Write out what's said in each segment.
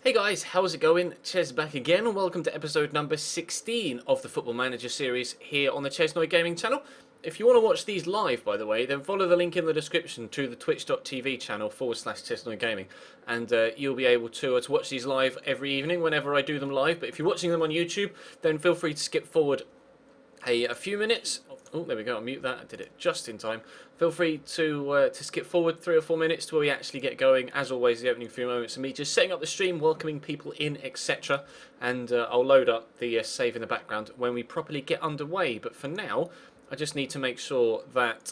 Hey guys, how's it going? Ches back again and welcome to episode number 16 of the Football Manager series here on the Chesnoid Gaming channel. If you want to watch these live, by the way, then follow the link in the description to the twitch.tv channel /Chesnoid Gaming, and you'll be able to watch these live every evening whenever I do them live. But if you're watching them on YouTube, then feel free to skip forward a few minutes. Oh, there we go. I'll mute that. I did it just in time. Feel free to skip forward 3 or 4 minutes to where we actually get going. As always, the opening few moments of me just setting up the stream, welcoming people in, etc. And I'll load up the save in the background when we properly get underway. But for now, I just need to make sure that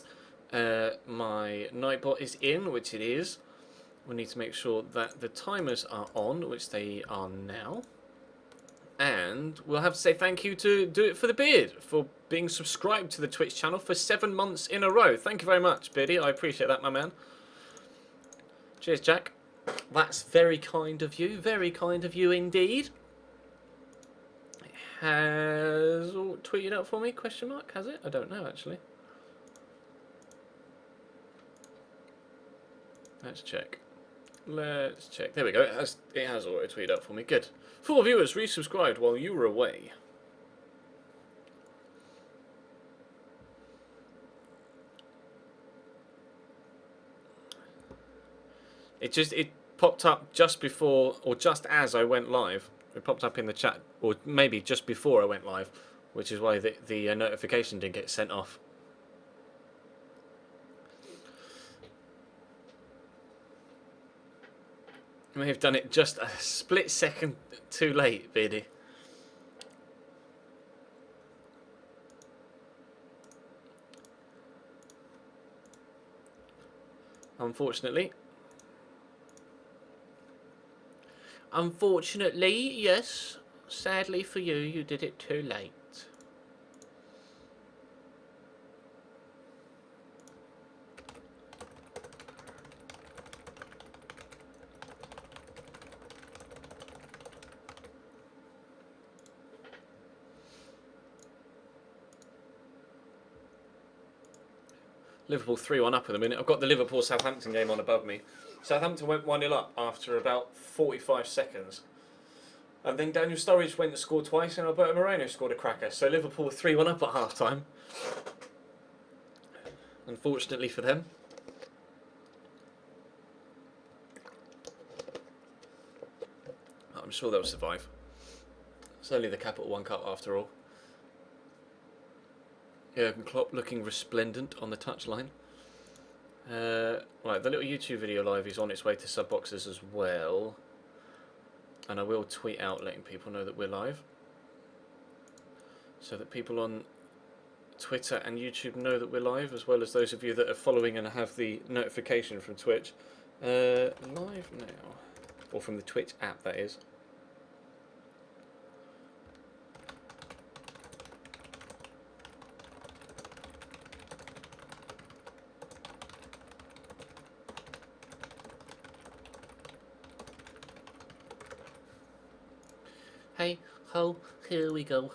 my Nightbot is in, which it is. We need to make sure that the timers are on, which they are now. And we'll have to say thank you to Do It For The Beard for being subscribed to the Twitch channel for 7 months in a row. Thank you very much, Beardy. I appreciate that, my man. Cheers, Jack. That's very kind of you. Very kind of you indeed. It has tweeted out for me, question mark, has it? I don't know, actually. Let's check. Let's check. There we go. It has already tweeted out for me. Good. 4 viewers resubscribed while you were away. It popped up just before, or just as I went live. It popped up in the chat, or maybe just before I went live, which is why the notification didn't get sent off. I may have done it just a split second too late, Beardy. Unfortunately. Unfortunately, yes. Sadly for you, you did it too late. Liverpool 3-1 up at the minute. I've got the Liverpool-Southampton game on above me. Southampton went 1-0 up after about 45 seconds. And then Daniel Sturridge went to score twice and Alberto Moreno scored a cracker. So Liverpool were 3-1 up at half-time. Unfortunately for them. I'm sure they'll survive. It's only the Capital One Cup after all. Jurgen Klopp looking resplendent on the touchline. Right, the little YouTube video live is on its way to sub boxes as well. And I will tweet out letting people know that we're live. So that people on Twitter and YouTube know that we're live, as well as those of you that are following and have the notification from Twitch. Live now. Or from the Twitch app, that is. Hey ho, here we go.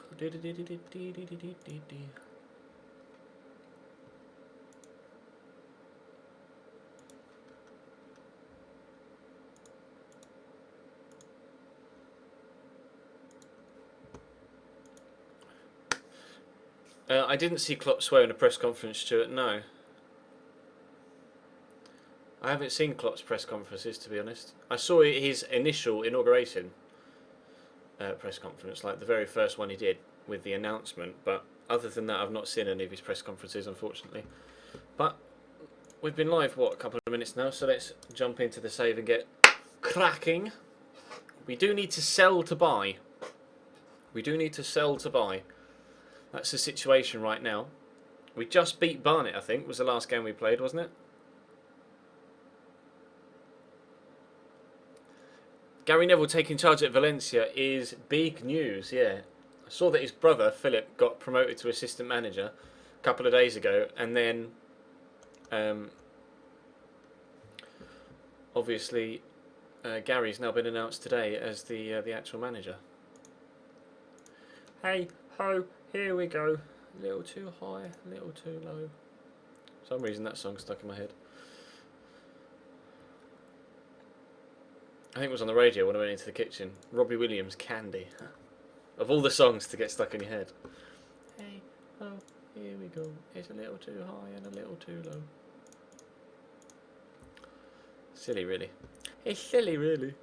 I didn't see Klopp swear in a press conference, Stuart, no. I haven't seen Klopp's press conferences, to be honest. I saw his initial inauguration press conference, like the very first one he did with the announcement, but other than that I've not seen any of his press conferences, unfortunately. But we've been live, what, a couple of minutes now, so let's jump into the save and get cracking. We do need to sell to buy. We do need to sell to buy. That's the situation right now. We just beat Barnet, I think, was the last game we played, wasn't it? Gary Neville taking charge at Valencia is big news, yeah. I saw that his brother, Philip, got promoted to assistant manager a couple of days ago, and then obviously Gary's now been announced today as the actual manager. Hey ho, here we go. A little too high, a little too low. For some reason that song's stuck in my head. I think it was on the radio when I went into the kitchen. Robbie Williams, Candy. Of all the songs to get stuck in your head. Hey, oh, here we go. It's a little too high and a little too low. Silly, really. It's silly, really.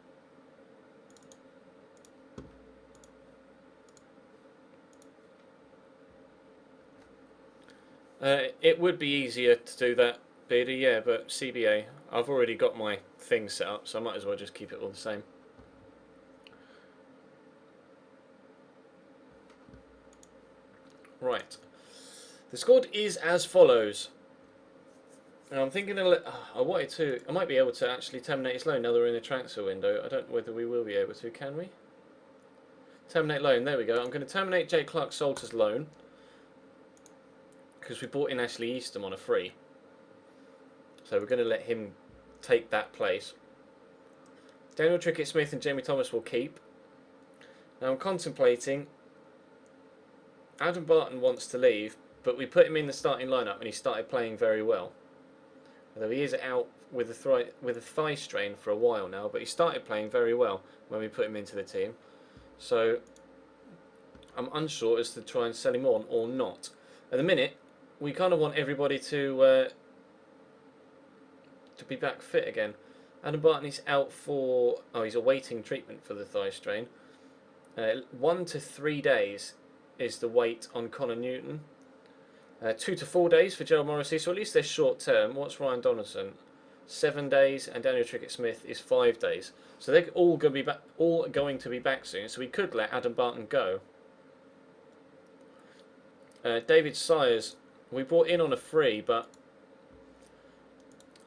It would be easier to do that, Beardy, yeah, but CBA, I've already got my thing set up, so I might as well just keep it all the same. Right. The squad is as follows. Now I'm thinking I might be able to actually terminate his loan now that we're in the transfer window. I don't know whether we will be able to, can we? Terminate loan, there we go. I'm going to terminate Jake Clark-Salter's loan because we bought in Ashley Eastham on a free. So we're going to let him take that place. Daniel Trickett-Smith and Jamie Thomas will keep. Now I'm contemplating. Adam Barton wants to leave, but we put him in the starting lineup and he started playing very well. Although he is out with a thigh strain for a while now, but he started playing very well when we put him into the team. So I'm unsure as to try and sell him on or not. At the minute, we kind of want everybody to be back fit again. Adam Barton is out for... Oh, he's awaiting treatment for the thigh strain. 1 to 3 days is the wait on Connor Newton. 2 to 4 days for Gerald Morrissey, so at least they're short term. What's Ryan Donaldson? 7 days, and Daniel Trickett-Smith is 5 days. So they're all going to be back soon. So we could let Adam Barton go. David Sayers, we brought in on a free, but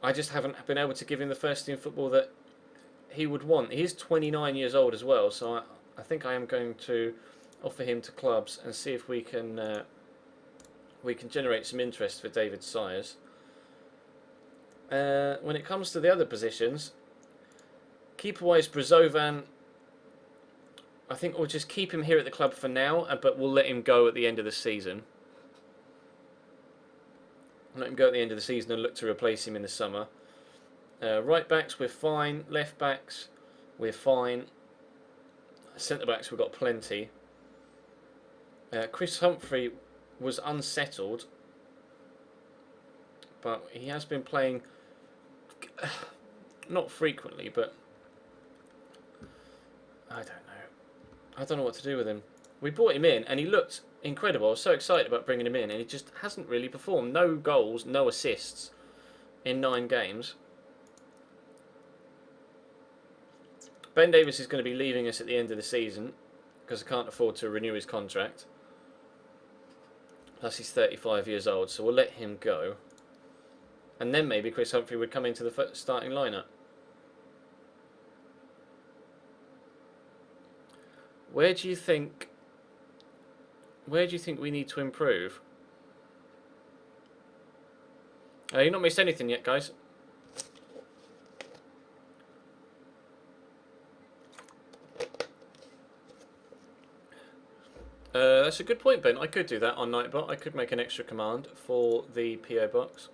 I just haven't been able to give him the first team football that he would want. He's 29 years old as well, so I think I am going to offer him to clubs and see if we can generate some interest for David Sayers. When it comes to the other positions, keeper-wise, Brazovan, I think we'll just keep him here at the club for now, but we'll let him go at the end of the season. Let him go at the end of the season and look to replace him in the summer. Right backs, we're fine. Left backs, we're fine. Centre backs, we've got plenty. Chris Humphrey was unsettled, but he has been playing not frequently, but I don't know. I don't know what to do with him. We brought him in and he looked incredible. I was so excited about bringing him in and he just hasn't really performed. No goals, no assists in 9 games. Ben Davis is going to be leaving us at the end of the season because I can't afford to renew his contract. Plus he's 35 years old, so we'll let him go. And then maybe Chris Humphrey would come into the starting lineup. Where do you think we need to improve? You've not missed anything yet, guys. That's a good point, Ben. I could do that on Nightbot. I could make an extra command for the PO box.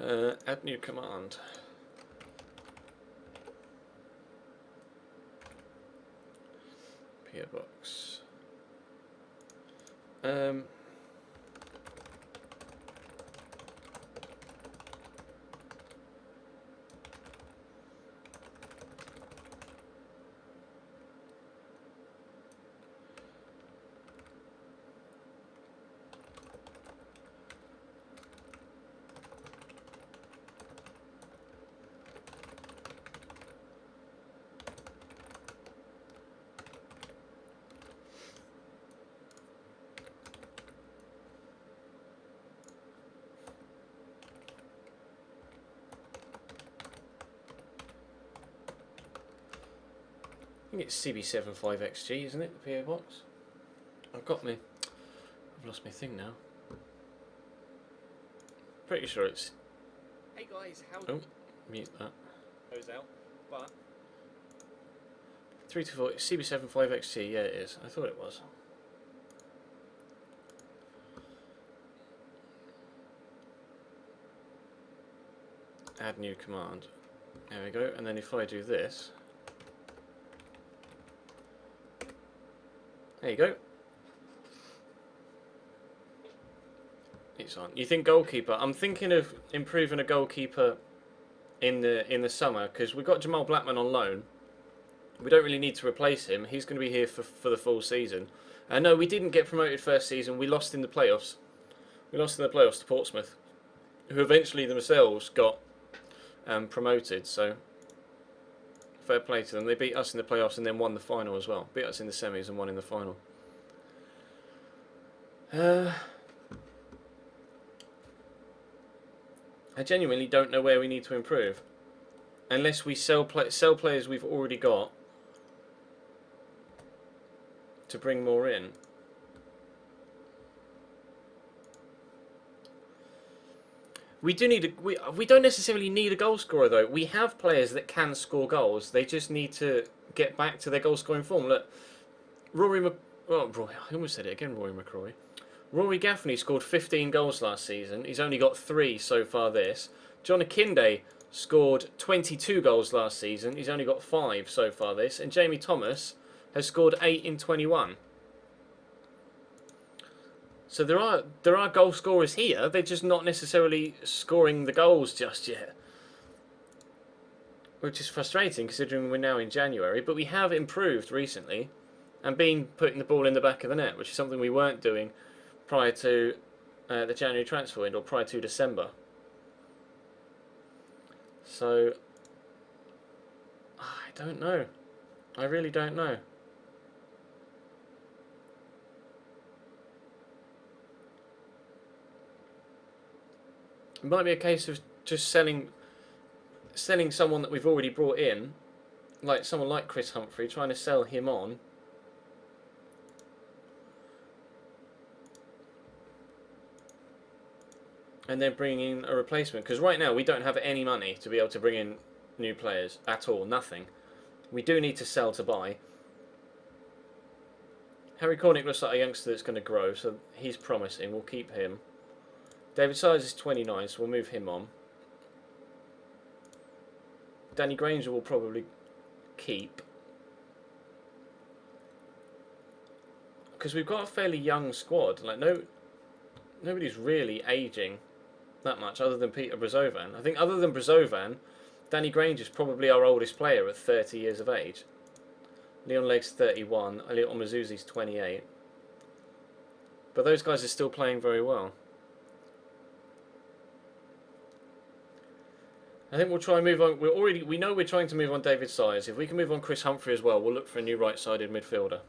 Add new command. PO box. I think it's CB75XG, isn't it, the PO box? I've lost my thing now. Pretty sure it's... Hey guys, oh, mute that. Goes out, but... 324, CB75XG, yeah it is. I thought it was. Add new command. There we go. And then if I do this, there you go. It's on. You think goalkeeper? I'm thinking of improving a goalkeeper in the summer, because we've got Jamal Blackman on loan. We don't really need to replace him. He's going to be here for the full season. No, we didn't get promoted first season. We lost in the playoffs. We lost in the playoffs to Portsmouth, who eventually themselves got promoted. So fair play to them. They beat us in the playoffs and then won the final as well. Beat us in the semis and won in the final. I genuinely don't know where we need to improve, unless we sell players we've already got to bring more in. We do need we don't necessarily need a goal scorer though. We have players that can score goals. They just need to get back to their goal scoring form. Look, I almost said it again. Rory McCrory. Rory Gaffney scored 15 goals last season. He's only got 3 so far this. John Akinde scored 22 goals last season. He's only got 5 so far this. And Jamie Thomas has scored 8 in 21. So there are goal scorers here. They're just not necessarily scoring the goals just yet, which is frustrating considering we're now in January. But we have improved recently and been putting the ball in the back of the net, which is something we weren't doing prior to the January transfer window, or prior to December. So I don't know. I really don't know. It might be a case of just selling someone that we've already brought in, like someone like Chris Humphrey, trying to sell him on. And then bringing in a replacement, because right now we don't have any money to be able to bring in new players at all. Nothing. We do need to sell to buy. Harry Cornick looks like a youngster that's going to grow, so he's promising. We'll keep him. David Size is 29, so we'll move him on. Danny Granger will probably keep, because we've got a fairly young squad. Like nobody's really aging that much, other than Peter Brazovan. I think other than Brazovan, Danny Granger is probably our oldest player at 30 years of age. Leon Legg's 31, Elliot Omazuzi's 28. But those guys are still playing very well. I think we'll try and move on. We know we're trying to move on David Size. If we can move on Chris Humphrey as well, we'll look for a new right-sided midfielder.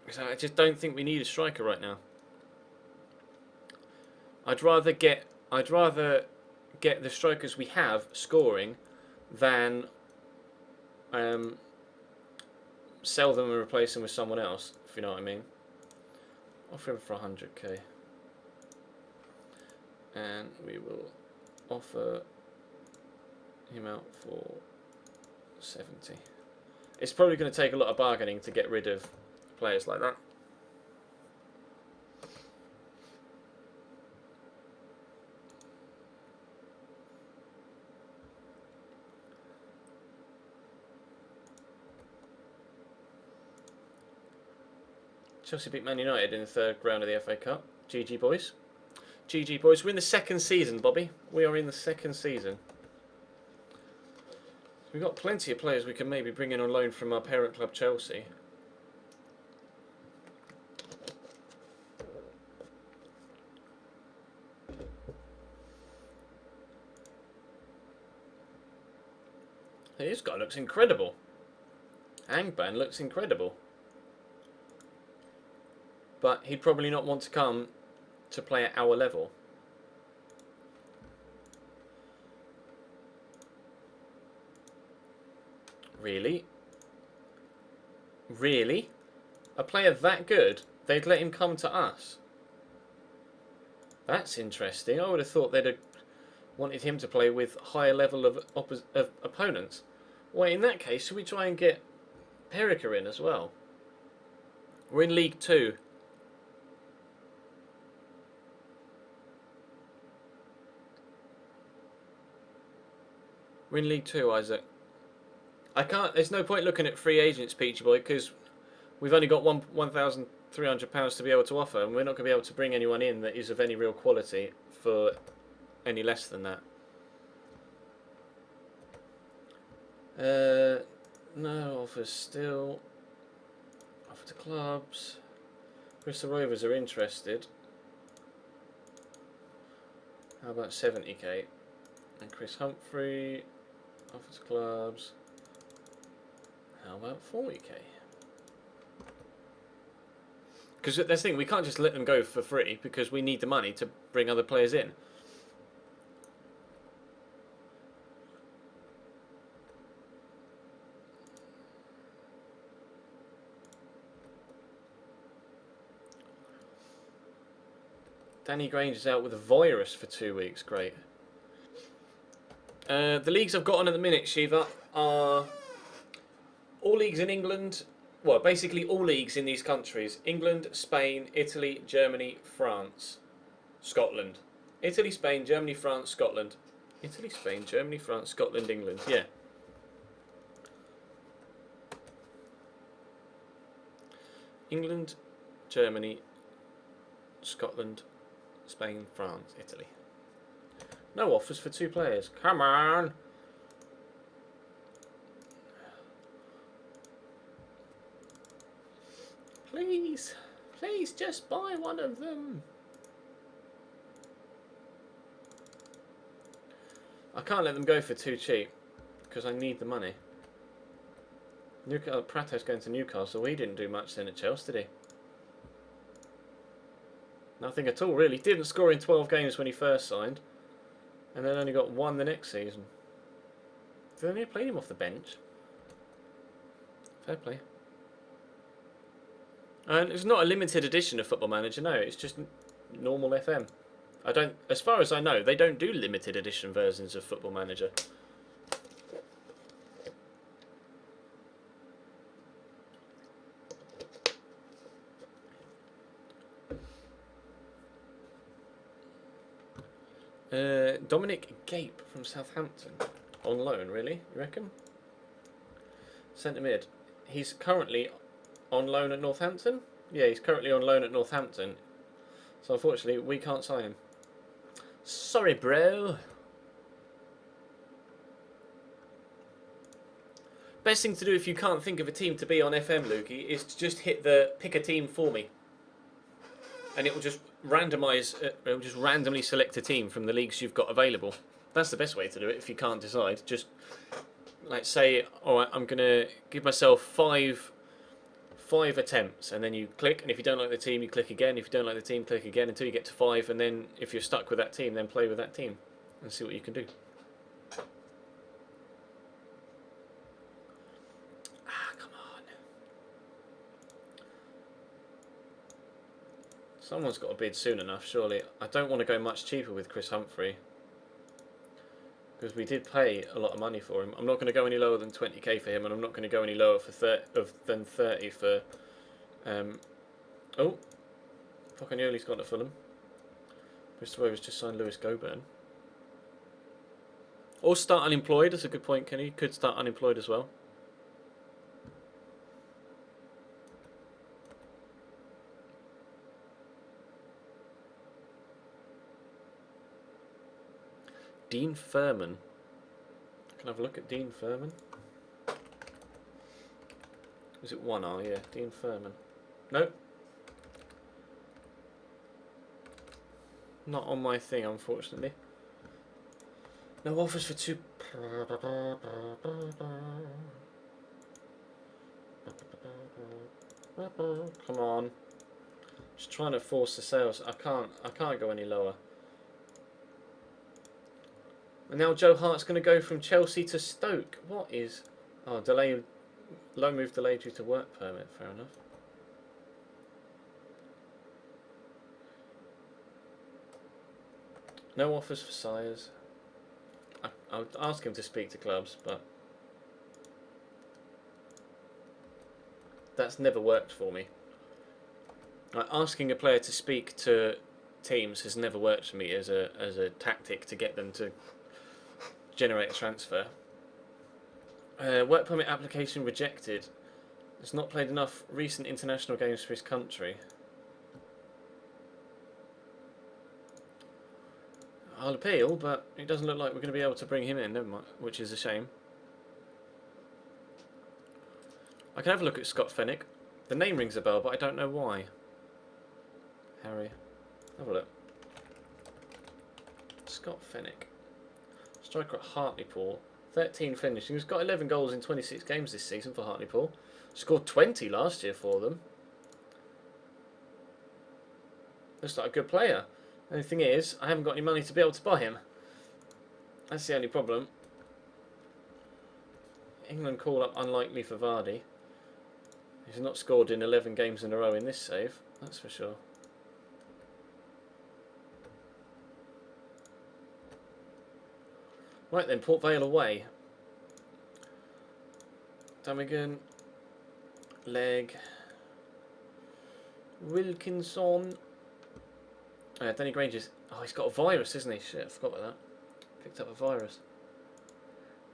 So I just don't think we need a striker right now. I'd rather get the strikers we have scoring than sell them and replace them with someone else, if you know what I mean. Offer him for 100k. And we will offer him out for 70. It's probably going to take a lot of bargaining to get rid of players like that. Chelsea beat Man United in the 3rd round of the FA Cup. GG boys. GG boys. We're in the 2nd season, Bobby. We are in the 2nd season. We've got plenty of players we can maybe bring in on loan from our parent club Chelsea. Hey, this guy looks incredible. Angban looks incredible. But he'd probably not want to come to play at our level. Really? Really? A player that good, they'd let him come to us? That's interesting. I would have thought they'd have wanted him to play with higher level of opponents. Well, in that case, should we try and get Perica in as well? We're in League 2. We're in League 2, Isaac. I can't. There's no point looking at free agents, Peachy Boy, because we've only got £1,300 to be able to offer, and we're not going to be able to bring anyone in that is of any real quality for any less than that. No offers still. Offer to clubs. Bristol Rovers are interested. How about 70k? And Chris Humphrey. Offer to clubs. How about 40k? Because that's the thing, we can't just let them go for free because we need the money to bring other players in. Danny Grange is out with a virus for 2 weeks. Great. The leagues I've got on at the minute, Shiva, are all leagues in England. Well, basically all leagues in these countries. England, Spain, Italy, Germany, France, Scotland. Italy, Spain, Germany, France, Scotland. Italy, Spain, Germany, France, Scotland, England. Yeah. England, Germany, Scotland, Spain, France, Italy. No offers for 2 players. Come on! Please, please just buy one of them. I can't let them go for too cheap because I need the money. Prato's going to Newcastle. He didn't do much then at Chelsea, did he? Nothing at all, really. Didn't score in 12 games when he first signed, and then only got 1 the next season. They only played him off the bench. Fair play. And it's not a limited edition of Football Manager, no. It's just normal FM. I don't, as far as I know, they don't do limited edition versions of Football Manager. Dominic Gape from Southampton. On loan, really? You reckon? Centre mid. He's currently on loan at Northampton? Yeah, he's currently on loan at Northampton. So unfortunately, we can't sign him. Sorry, bro. Best thing to do if you can't think of a team to be on FM, Lukey, is to just hit the pick a team for me. And it will just randomise, it will just randomly select a team from the leagues you've got available. That's the best way to do it if you can't decide. Just, like, say, alright, I'm going to give myself five attempts, and then you click, and if you don't like the team, you click again. If you don't like the team, click again until you get to 5, and then if you're stuck with that team, then play with that team and see what you can do. Come on. Someone's got to bid soon enough, surely. I don't want to go much cheaper with Chris Humphrey, because we did pay a lot of money for him. I'm not going to go any lower than 20k for him, and I'm not going to go any lower for than 30 for... oh, Pocagnoli's gone to Fulham. Bristol Rovers just signed Lewis Goburn. Or start unemployed, that's a good point, Kenny. Could start unemployed as well. Dean Furman. Can I have a look at Dean Furman? Is it 1R? Yeah, Dean Furman. Nope. Not on my thing, unfortunately. No offers for 2. Come on. Just trying to force the sales. I can't go any lower. And now Joe Hart's going to go from Chelsea to Stoke. What is... Oh, loan move delayed due to work permit. Fair enough. No offers for Sires. I would ask him to speak to clubs, but... that's never worked for me. Like, asking a player to speak to teams has never worked for me as a tactic to get them to generate a transfer. Work permit application rejected. Has not played enough recent international games for his country. I'll appeal, but it doesn't look like we're going to be able to bring him in, never mind, which is a shame. I can have a look at Scott Fennick. The name rings a bell, but I don't know why. Harry. Have a look. Scott Fennick. Striker at Hartlepool. 13 finishing. He's got 11 goals in 26 games this season for Hartlepool. Scored 20 last year for them. Looks like a good player. The only thing is, I haven't got any money to be able to buy him. That's the only problem. England call up unlikely for Vardy. He's not scored in 11 games in a row in this save, that's for sure. Right then, Port Vale away. Damigan, Leg, Wilkinson. Danny Granger's. Oh, he's got a virus, isn't he? Shit, I forgot about that. Picked up a virus.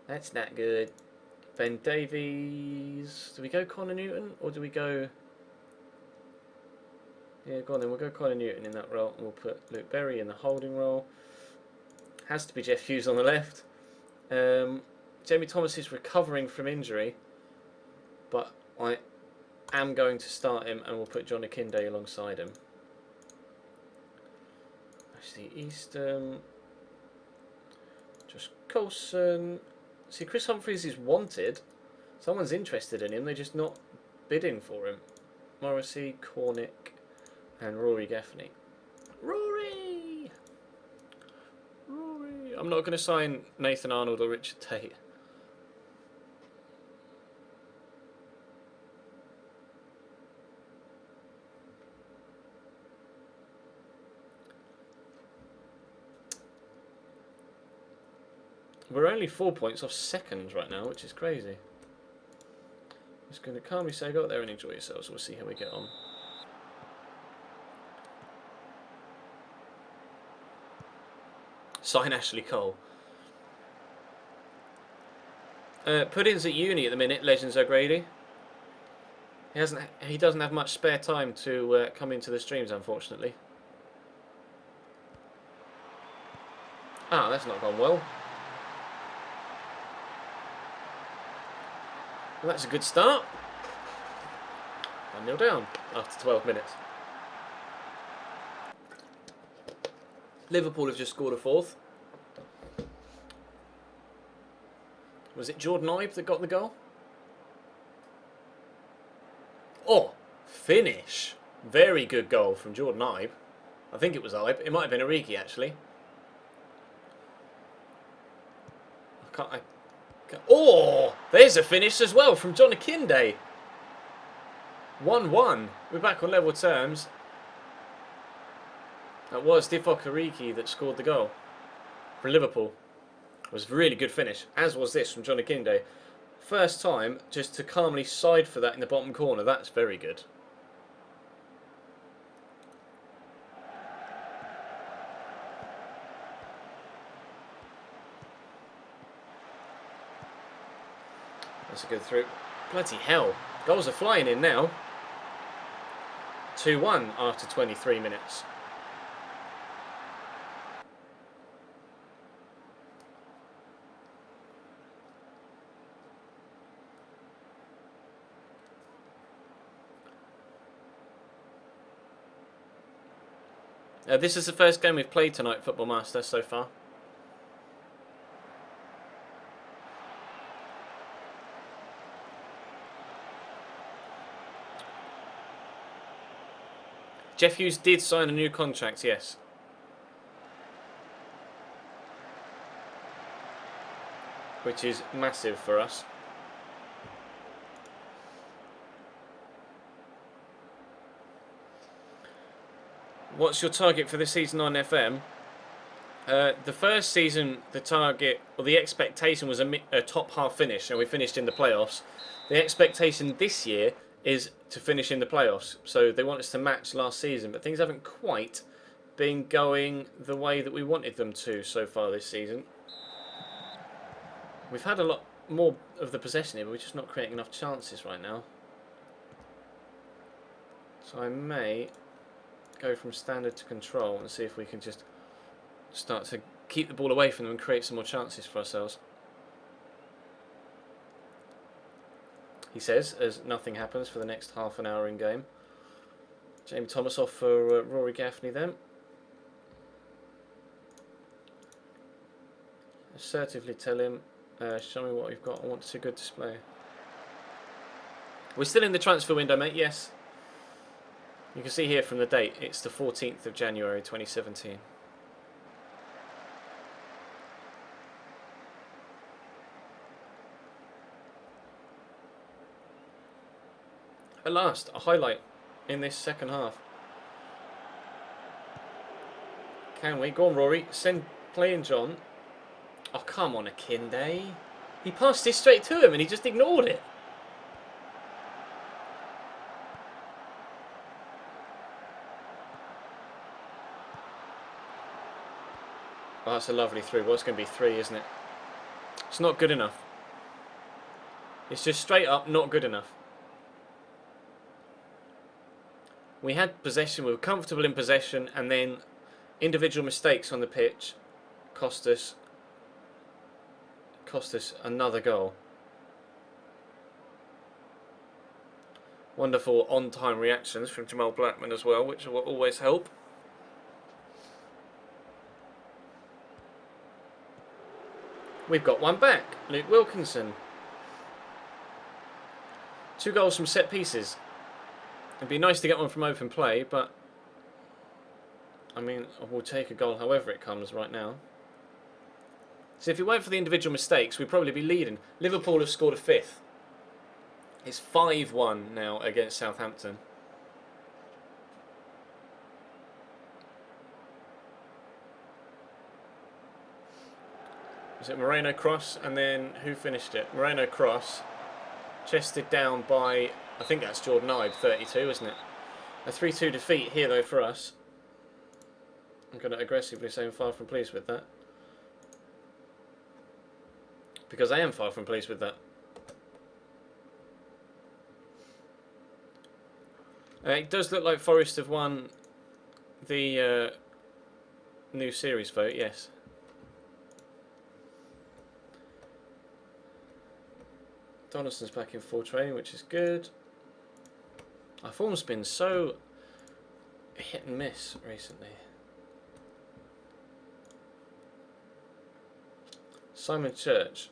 That's not good. Ben Davies. Do we go Connor Newton or do we go? Yeah, go on then. We'll go Connor Newton in that role, and we'll put Luke Berry in the holding role. Has to be Jeff Hughes on the left. Jamie Thomas is recovering from injury, but I am going to start him, and we'll put John Akinde alongside him. Actually, Eastham, Josh Coulson. See, Chris Humphries is wanted. Someone's interested in him. They're just not bidding for him. Morrissey, Cornick, and Rory Gaffney. Rory! Rory! I'm not going to sign Nathan Arnold or Richard Tate. We're only 4 points off second right now, which is crazy. Just going to calmly say, go out there and enjoy yourselves. We'll see how we get on. Sign Ashley Cole. Pudding's at uni at the minute. Legends O'Grady. He doesn't have much spare time to come into the streams, unfortunately. Ah, that's not gone well. Well, that's a good start. 1-0 down after 12 minutes. Liverpool have just scored a fourth. Was it Jordan Ibe that got the goal? Oh, finish. Very good goal from Jordan Ibe. I think it was Ibe. It might have been Origi, actually. Oh, there's a finish as well from John Akinde. 1-1. We're back on level terms. That was Divock Origi that scored the goal for Liverpool. It was a really good finish, as was this from John Akinde. First time just to calmly side for that in the bottom corner. That's very good. That's a good through. Bloody hell. Goals are flying in now. 2-1 after 23 minutes. This is the first game we've played tonight, Football Master, so far. Jeff Hughes did sign a new contract, yes. Which is massive for us. What's your target for this season on FM? The first season, the target, or the expectation was a top half finish, and we finished in the playoffs. The expectation this year is to finish in the playoffs. So they want us to match last season, but things haven't quite been going the way that we wanted them to so far this season. We've had a lot. more of the possession here, but we're just not creating enough chances right now. So I may go from standard to control and see if we can just start to keep the ball away from them and create some more chances for ourselves. He says, as nothing happens for the next half an hour in game. Jamie Thomas off for Rory Gaffney then. Assertively tell him, show me what we've got. I want to see a good display. We're still in the transfer window, mate, yes. You can see here from the date, it's the 14th of January 2017. At last, a highlight in this second half. Can we? Go on, Rory. Send play in John. Oh, come on, Akinde. He passed this straight to him and he just ignored it. Oh, that's a lovely through. Well, it's going to be 3, isn't it? It's not good enough. It's just straight up not good enough. We had possession, we were comfortable in possession, and then individual mistakes on the pitch cost us another goal. Wonderful on-time reactions from Jamal Blackman as well, which will always help. We've got one back, Luke Wilkinson. 2 goals from set pieces. It'd be nice to get one from open play, but I mean, we'll take a goal however it comes right now. So if it weren't for the individual mistakes, we'd probably be leading. Liverpool have scored a 5th. It's 5-1 now against Southampton. Was it Moreno cross, and then who finished it? Moreno cross, chested down by, I think that's Jordan Ibe, 32, isn't it? A 3-2 defeat here though for us. I'm going to aggressively say I'm far from pleased with that. Because I am far from pleased with that. It does look like Forest have won the new series vote, yes. Donaldson's back in full training, which is good. Our form's been so hit and miss recently. Simon Church.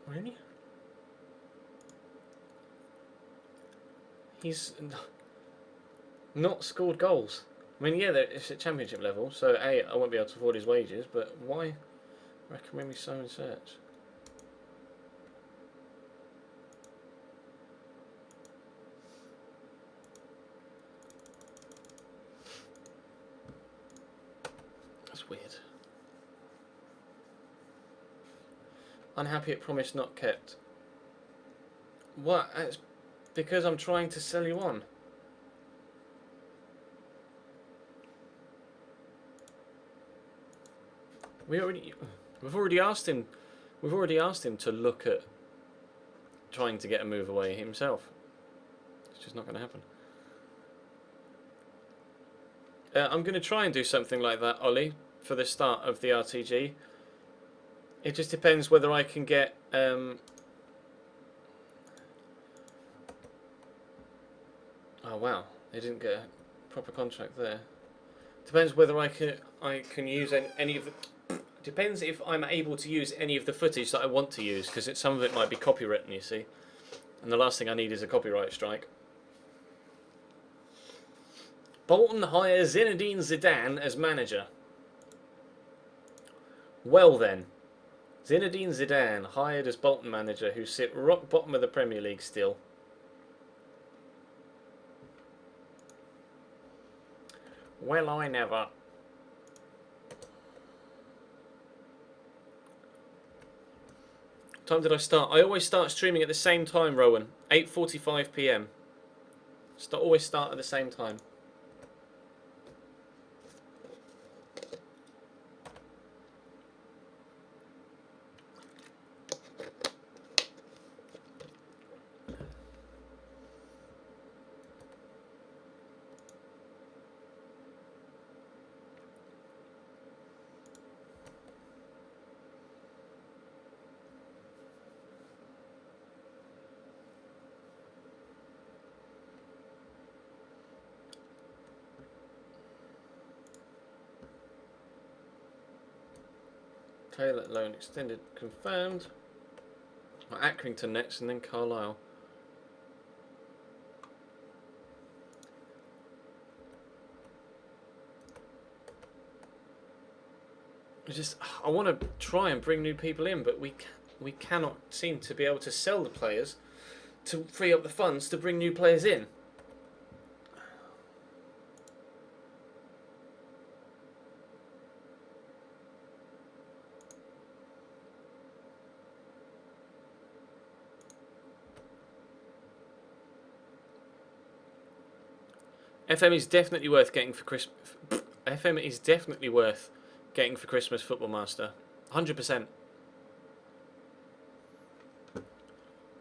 Really? He's not scored goals. I mean, yeah, it's at championship level, so A, I won't be able to afford his wages, but why recommend me Simon Church? That's weird. Unhappy at promise not kept. What? It's because I'm trying to sell you on. We've already asked him to look at trying to get a move away himself. It's just not going to happen. I'm going to try and do something like that, Ollie, for the start of the RTG. It just depends whether I can get oh wow, they didn't get a proper contract there. Depends whether I can use any of the. Depends if I'm able to use any of the footage that I want to use, because some of it might be copywritten, you see, and the last thing I need is a copyright strike. Bolton hires Zinedine Zidane as manager. Well then, Zinedine Zidane hired as Bolton manager, who sit rock bottom of the Premier League still. Well, I never. What time did I start? I always start streaming at the same time, Rowan. 8:45 PM. Always start at the same time. Taylor loan extended, confirmed. Accrington next, and then Carlisle. I want to try and bring new people in, but we cannot seem to be able to sell the players to free up the funds to bring new players in. FM is definitely worth getting for Christmas. FM is definitely worth getting for Christmas, Football Master. 100%.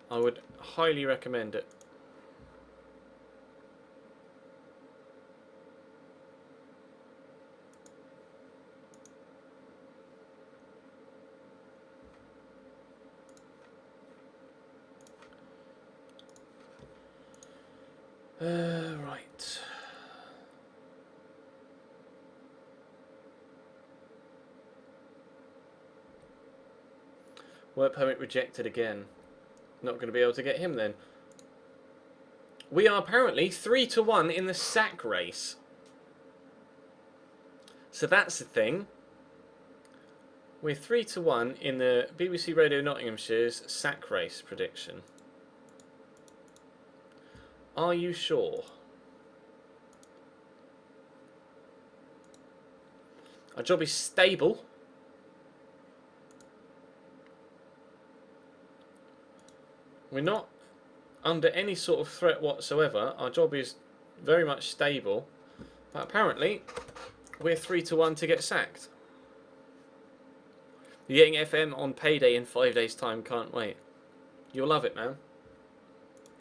I would highly recommend it. Right. Work permit rejected again. Not going to be able to get him then. We are apparently 3-1 in the sack race. So that's the thing. We're 3-1 in the BBC Radio Nottinghamshire's sack race prediction. Are you sure? Our job is stable. We're not under any sort of threat whatsoever. Our job is very much stable. But apparently, we're 3-1 to get sacked. You're getting FM on payday in 5 days' time. Can't wait. You'll love it, man.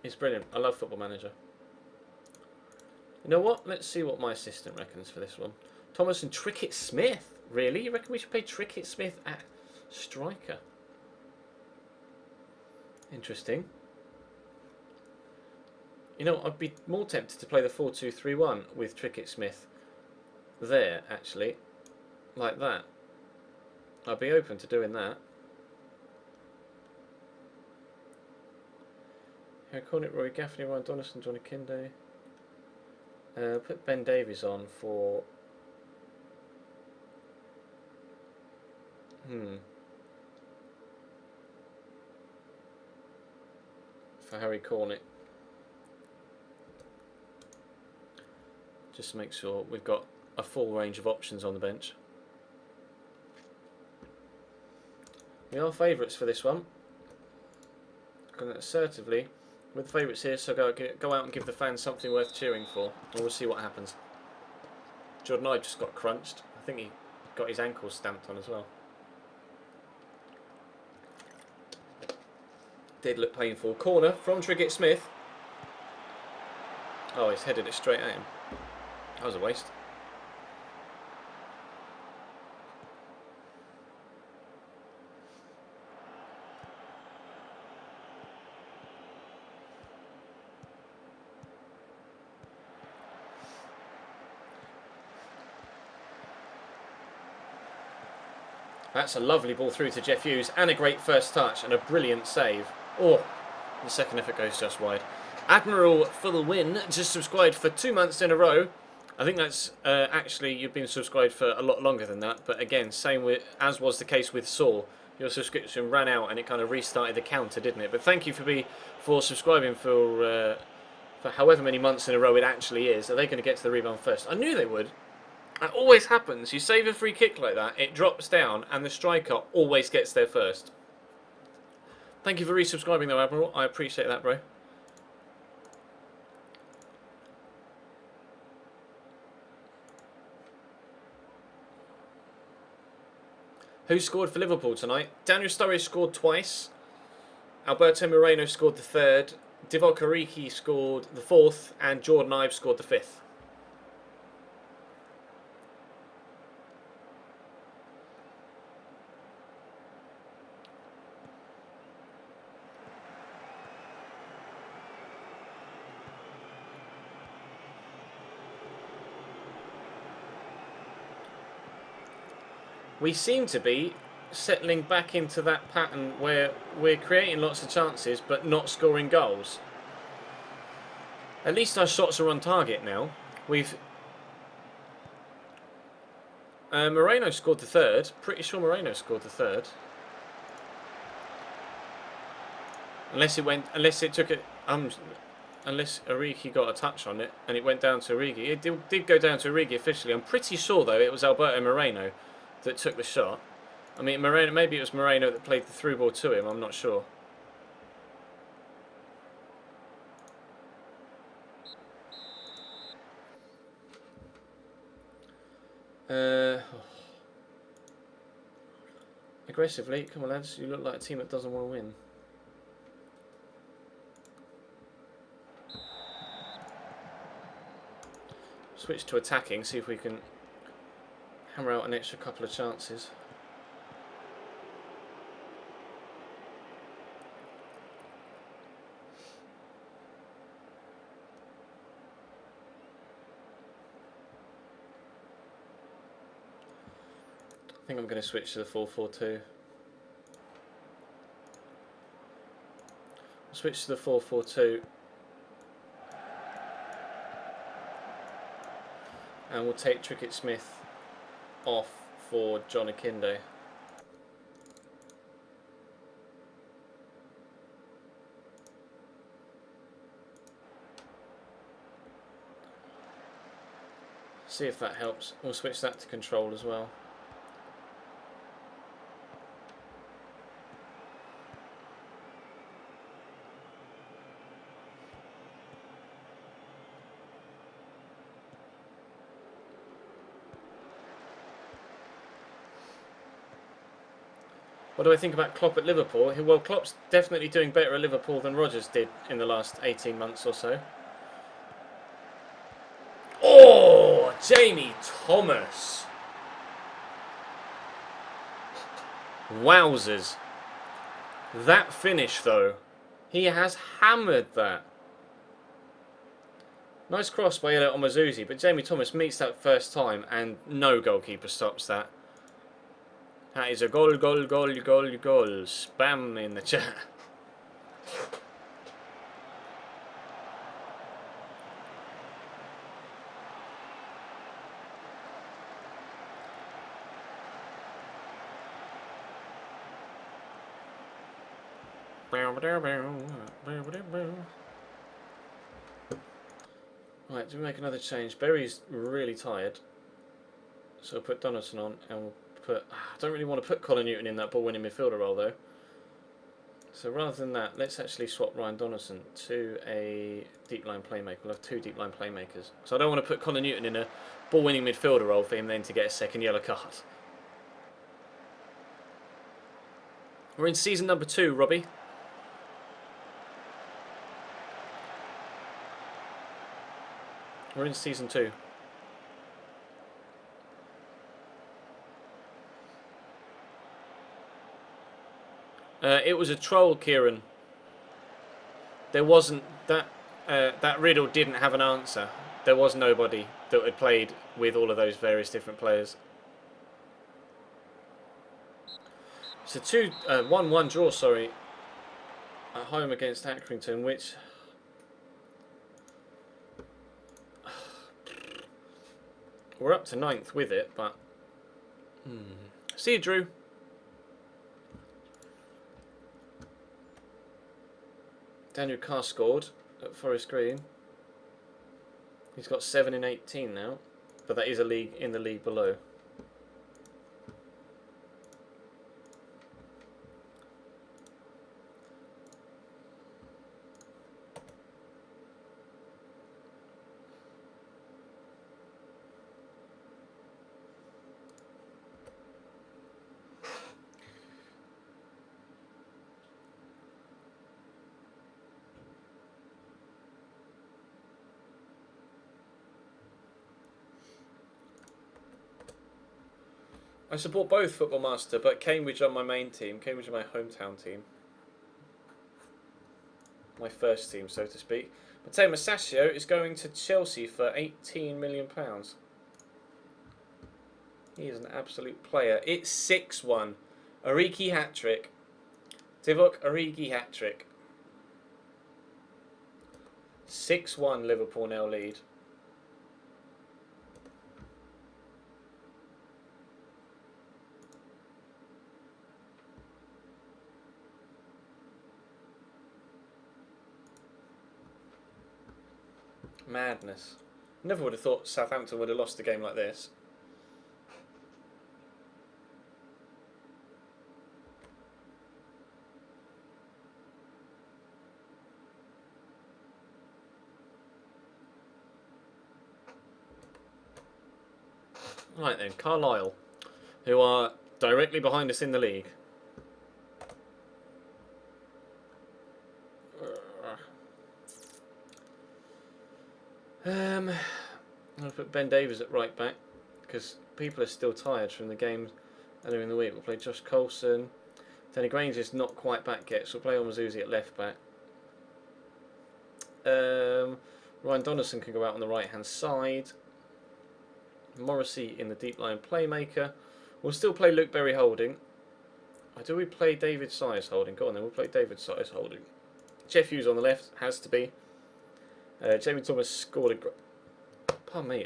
It's brilliant. I love Football Manager. You know what? Let's see what my assistant reckons for this one. Thomas and Trickett Smith. Really? You reckon we should play Trickett Smith at striker? Interesting. You know, I'd be more tempted to play the 4-2-3-1 with Trickett Smith there, actually. Like that. I'd be open to doing that. Here, Cornet, Roy Gaffney, Ryan Donaldson, Johnny Kinde. Put Ben Davies on for... For Harry Cornet. Just to make sure we've got a full range of options on the bench. We are favourites for this one. Assertively, we're the favourites here, so go out and give the fans something worth cheering for, and we'll see what happens. Jordan Ibe just got crunched. I think he got his ankles stamped on as well. Did look painful. Corner from Trickett Smith. Oh, he's headed it straight at him. That was a waste. That's a lovely ball through to Jeff Hughes, and a great first touch, and a brilliant save. Oh, the second effort goes just wide. Admiral for the win, just subscribed for 2 months in a row. I think that's actually, you've been subscribed for a lot longer than that, but again, same with, as was the case with Saul. Your subscription ran out and it kind of restarted the counter, didn't it? But thank you for subscribing for however many months in a row it actually is. Are they going to get to the rebound first? I knew they would. It always happens. You save a free kick like that, it drops down, and the striker always gets there first. Thank you for resubscribing though, Admiral. I appreciate that, bro. Who scored for Liverpool tonight? Daniel Sturridge scored twice. Alberto Moreno scored the third. Divock Origi scored the fourth. And Jordan Ibe scored the fifth. We seem to be settling back into that pattern where we're creating lots of chances but not scoring goals. At least our shots are on target now. We've Moreno scored the third. Pretty sure Moreno scored the third. Unless it took it. Unless Origi got a touch on it and it went down to Origi. It did go down to Origi officially. I'm pretty sure though it was Alberto Moreno that took the shot. I mean, Moreno. Maybe it was Moreno that played the through ball to him. I'm not sure. Aggressively, come on lads. You look like a team that doesn't want to win. Switch to attacking. See if we can hammer out an extra couple of chances. I think I'm going to switch to the 4-4-2. I'll switch to the 4-4-2. And we'll take Trickett Smith off for John Akinde. See if that helps. We'll switch that to control as well. What do I think about Klopp at Liverpool? Well, Klopp's definitely doing better at Liverpool than Rodgers did in the last 18 months or so. Oh, Jamie Thomas. Wowzers. That finish, though. He has hammered that. Nice cross by Elliot Omazuzi, but Jamie Thomas meets that first time and no goalkeeper stops that. That is a goal, goal, goal, goal, goal. Spam in the chat. Right, do we make another change? Berry's really tired. So we'll put Donaldson on and we'll put... I don't really want to put Colin Newton in that ball-winning midfielder role though. So rather than that, let's actually swap Ryan Donaldson to a deep-line playmaker. We'll have two deep-line playmakers. So I don't want to put Colin Newton in a ball-winning midfielder role for him then to get a second yellow card. We're in season number 2, Robbie. We're in season 2. It was a troll, Kieran. There wasn't that. That riddle didn't have an answer. There was nobody that had played with all of those various different players. It's a 1-1 draw. Sorry, at home against Accrington, which we're up to 9th with it, but see you, Drew. Daniel Carr scored at Forest Green. He's got 7 in 18 now, but that is a league in the league below. I support both Football Master, but Cambridge are my main team. Cambridge are my hometown team. My first team, so to speak. Matteo Masaccio is going to Chelsea for £18 million. He is an absolute player. It's 6-1 Origi hat-trick. Divock Origi hat-trick. 6-1 Liverpool now lead. Madness. Never would have thought Southampton would have lost a game like this. Right then, Carlisle, who are directly behind us in the league. I'll put Ben Davies at right back because people are still tired from the games earlier in the week. We'll play Josh Coulson. Danny Granger's not quite back yet, so we'll play Omazuzi at left back. Ryan Donaldson can go out on the right hand side. Morrissey in the deep line playmaker. We'll still play Luke Berry holding. Or do we play David Sayers holding? Go on then, we'll play David Sayers holding. Jeff Hughes on the left, has to be. Jamie Thomas scored a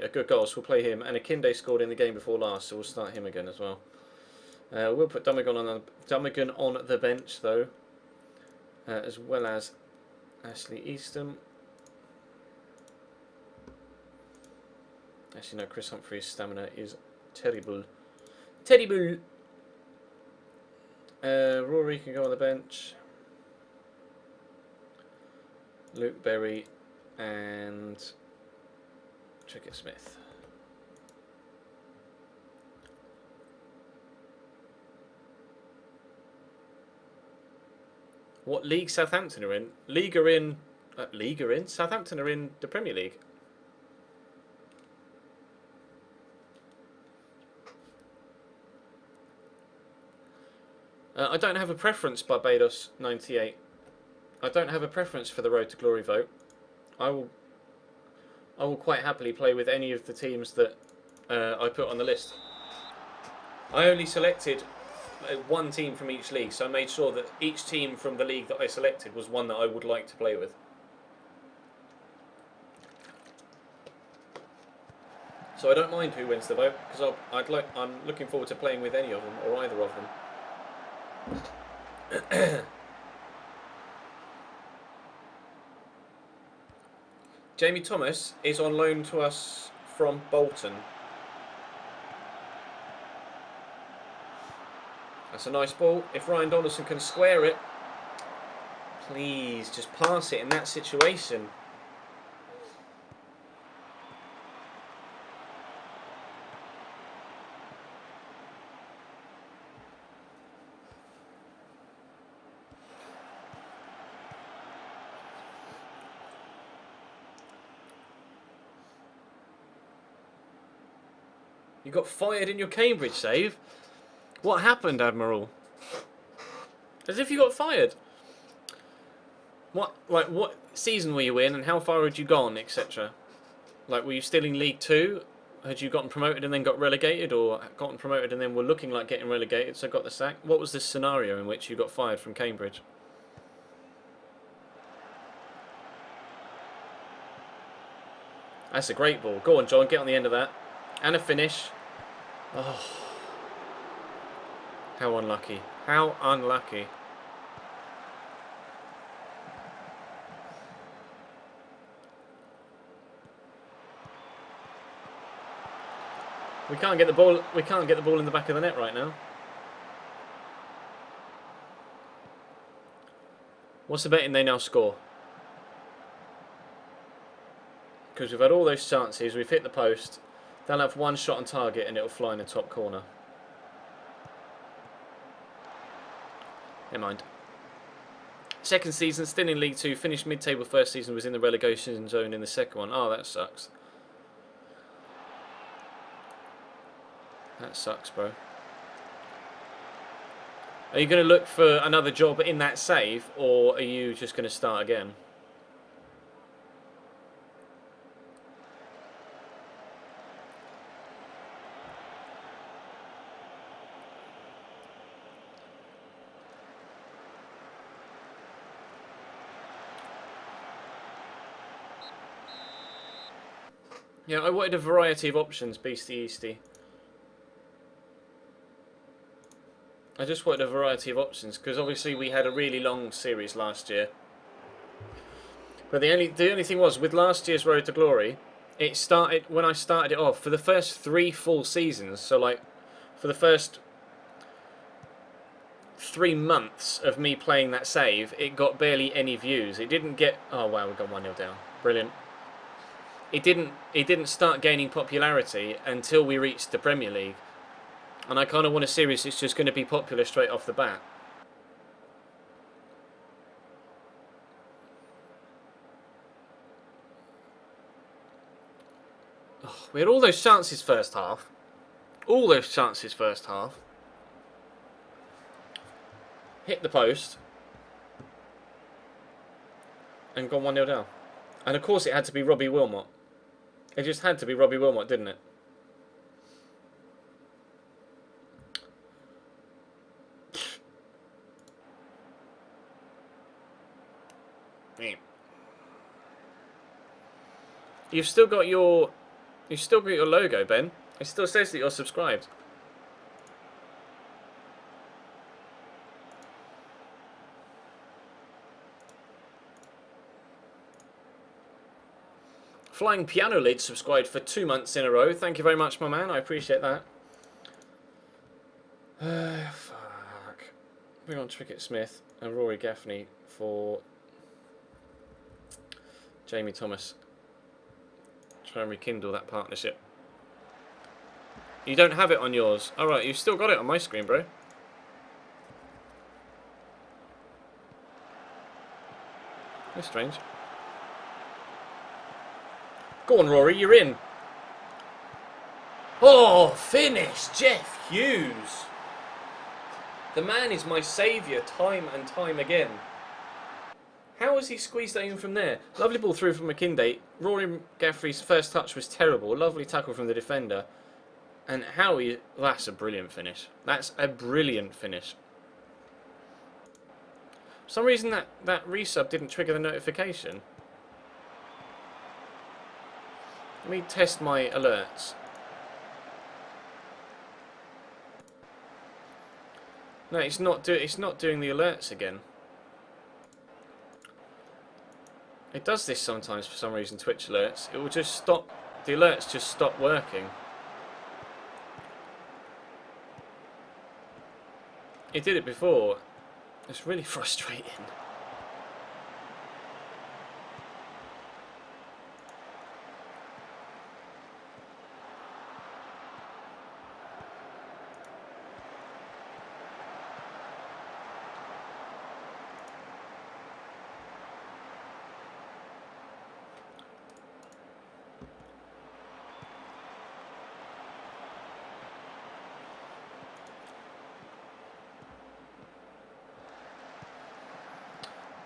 good goal, so we'll play him. And Akinde scored in the game before last, so we'll start him again as well. We'll put Dummigan on the bench though, as well as Ashley Easton. Actually, no, Chris Humphrey's stamina is terrible. Terrible! Rory can go on the bench. Luke Berry and Trickett Smith. What league Southampton are in? Southampton are in the Premier League. I don't have a preference, Barbados 98. I don't have a preference for the Road to Glory vote. I will quite happily play with any of the teams that I put on the list. I only selected one team from each league, so I made sure that each team from the league that I selected was one that I would like to play with. So I don't mind who wins the vote, because I'm looking forward to playing with any of them, or either of them. Jamie Thomas is on loan to us from Bolton. That's a nice ball. If Ryan Donaldson can square it, please just pass it in that situation. You got fired in your Cambridge save? What happened, Admiral? As if you got fired. What season were you in, and how far had you gone, etc.? Like, were you still in League 2? Had you gotten promoted and then got relegated, or gotten promoted and then were looking like getting relegated, so got the sack? What was the scenario in which you got fired from Cambridge? That's a great ball. Go on, John, get on the end of that. And a finish. Oh. How unlucky. How unlucky. We can't get the ball in the back of the net right now. What's the betting they now score? Because we've had all those chances, we've hit the post. They'll have one shot on target and it'll fly in the top corner. Never mind. Second season, still in League 2, finished mid-table first season, was in the relegation zone in the second one. Oh, that sucks. That sucks, bro. Are you going to look for another job in that save, or are you just going to start again? Yeah, I wanted a variety of options, Beastie Easty. I just wanted a variety of options because obviously we had a really long series last year. But the only thing was with last year's Road to Glory, it started when I started it off for the first 3 full seasons. So like for the first 3 months of me playing that save, it got barely any views. It didn't get. Oh wow, we got 1-0 down. Brilliant. It didn't start gaining popularity until we reached the Premier League. And I kind of want a series that's just going to be popular straight off the bat. Oh, we had all those chances first half. All those chances first half. Hit the post. And gone 1-0 down. And of course it had to be Robbie Wilmot. It just had to be Robbie Wilmot, didn't it? You've still got your logo, Ben. It still says that you're subscribed. Flying Piano Lid subscribed for 2 months in a row. Thank you very much, my man. I appreciate that. Fuck. Bring on Trickett Smith and Rory Gaffney for Jamie Thomas. Try and rekindle that partnership. You don't have it on yours. Alright, you've still got it on my screen, bro. That's strange. Go on, Rory, you're in. Oh, finish, Jeff Hughes. The man is my saviour time and time again. How has he squeezed that in from there? Lovely ball through from McKinday. Rory Gaffrey's first touch was terrible. Lovely tackle from the defender. And Howie, that's a brilliant finish. That's a brilliant finish. For some reason that resub didn't trigger the notification. Let me test my alerts. No, it's not doing the alerts again. It does this sometimes for some reason, Twitch alerts. It will just stop, the alerts just stop working. It did it before. It's really frustrating.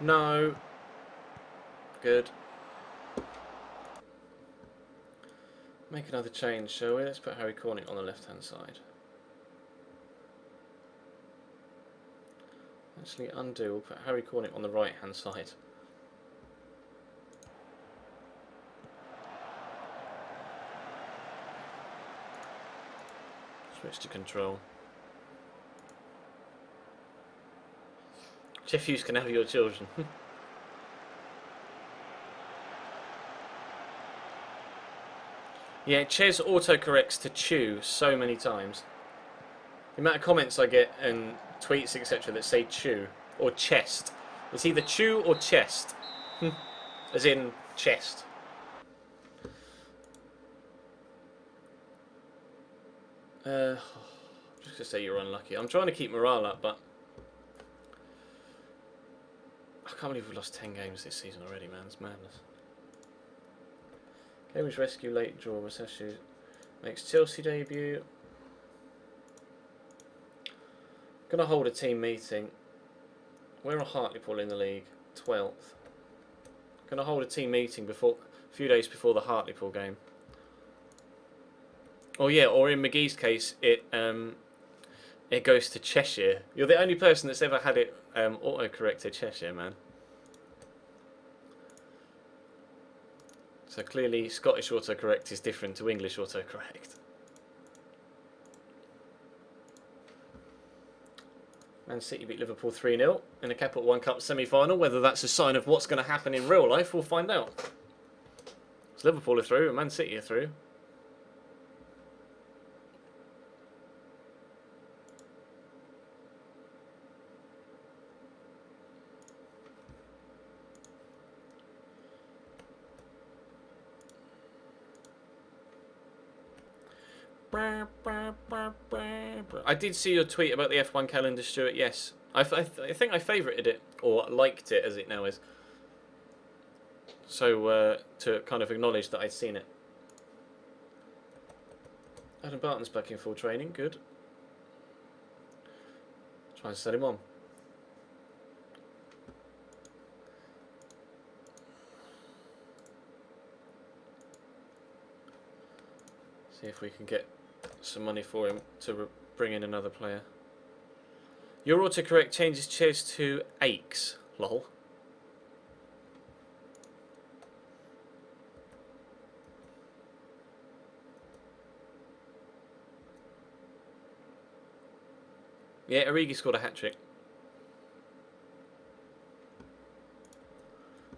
No. Good. Make another change, shall we? Let's put Harry Cornick on the left-hand side. Actually, undo. We'll put Harry Cornick on the right-hand side. Switch to control. Jeff Hughes can have your children. Yeah, Ches autocorrects to chew so many times. The amount of comments I get and tweets, etc. that say chew or chest. It's either chew or chest. As in chest. I'm just going to say you're unlucky. I'm trying to keep morale up, but I can't believe we've lost 10 games this season already, man. It's madness. Cambridge Rescue late draw. Massachusetts makes Chelsea debut. Gonna hold a team meeting. Where are Hartlepool in the league? 12th. Gonna hold a team meeting before, a few days before the Hartlepool game. Oh yeah, or in McGee's case, it goes to Cheshire. You're the only person that's ever had it autocorrect to Cheshire, man. So clearly Scottish autocorrect is different to English autocorrect. Man City beat Liverpool 3-0 in a Capital One Cup semi-final. Whether that's a sign of what's going to happen in real life, we'll find out. So Liverpool are through and Man City are through. I did see your tweet about the F1 calendar, Stuart. Yes, I think I favourited it, or liked it as it now is. So to kind of acknowledge that I'd seen it. Adam Barton's back in full training. Good. Try and set him on. See if we can get some money for him to bring in another player. Your autocorrect changes Ches to Aches. Lol. Yeah, Origi scored a hat-trick.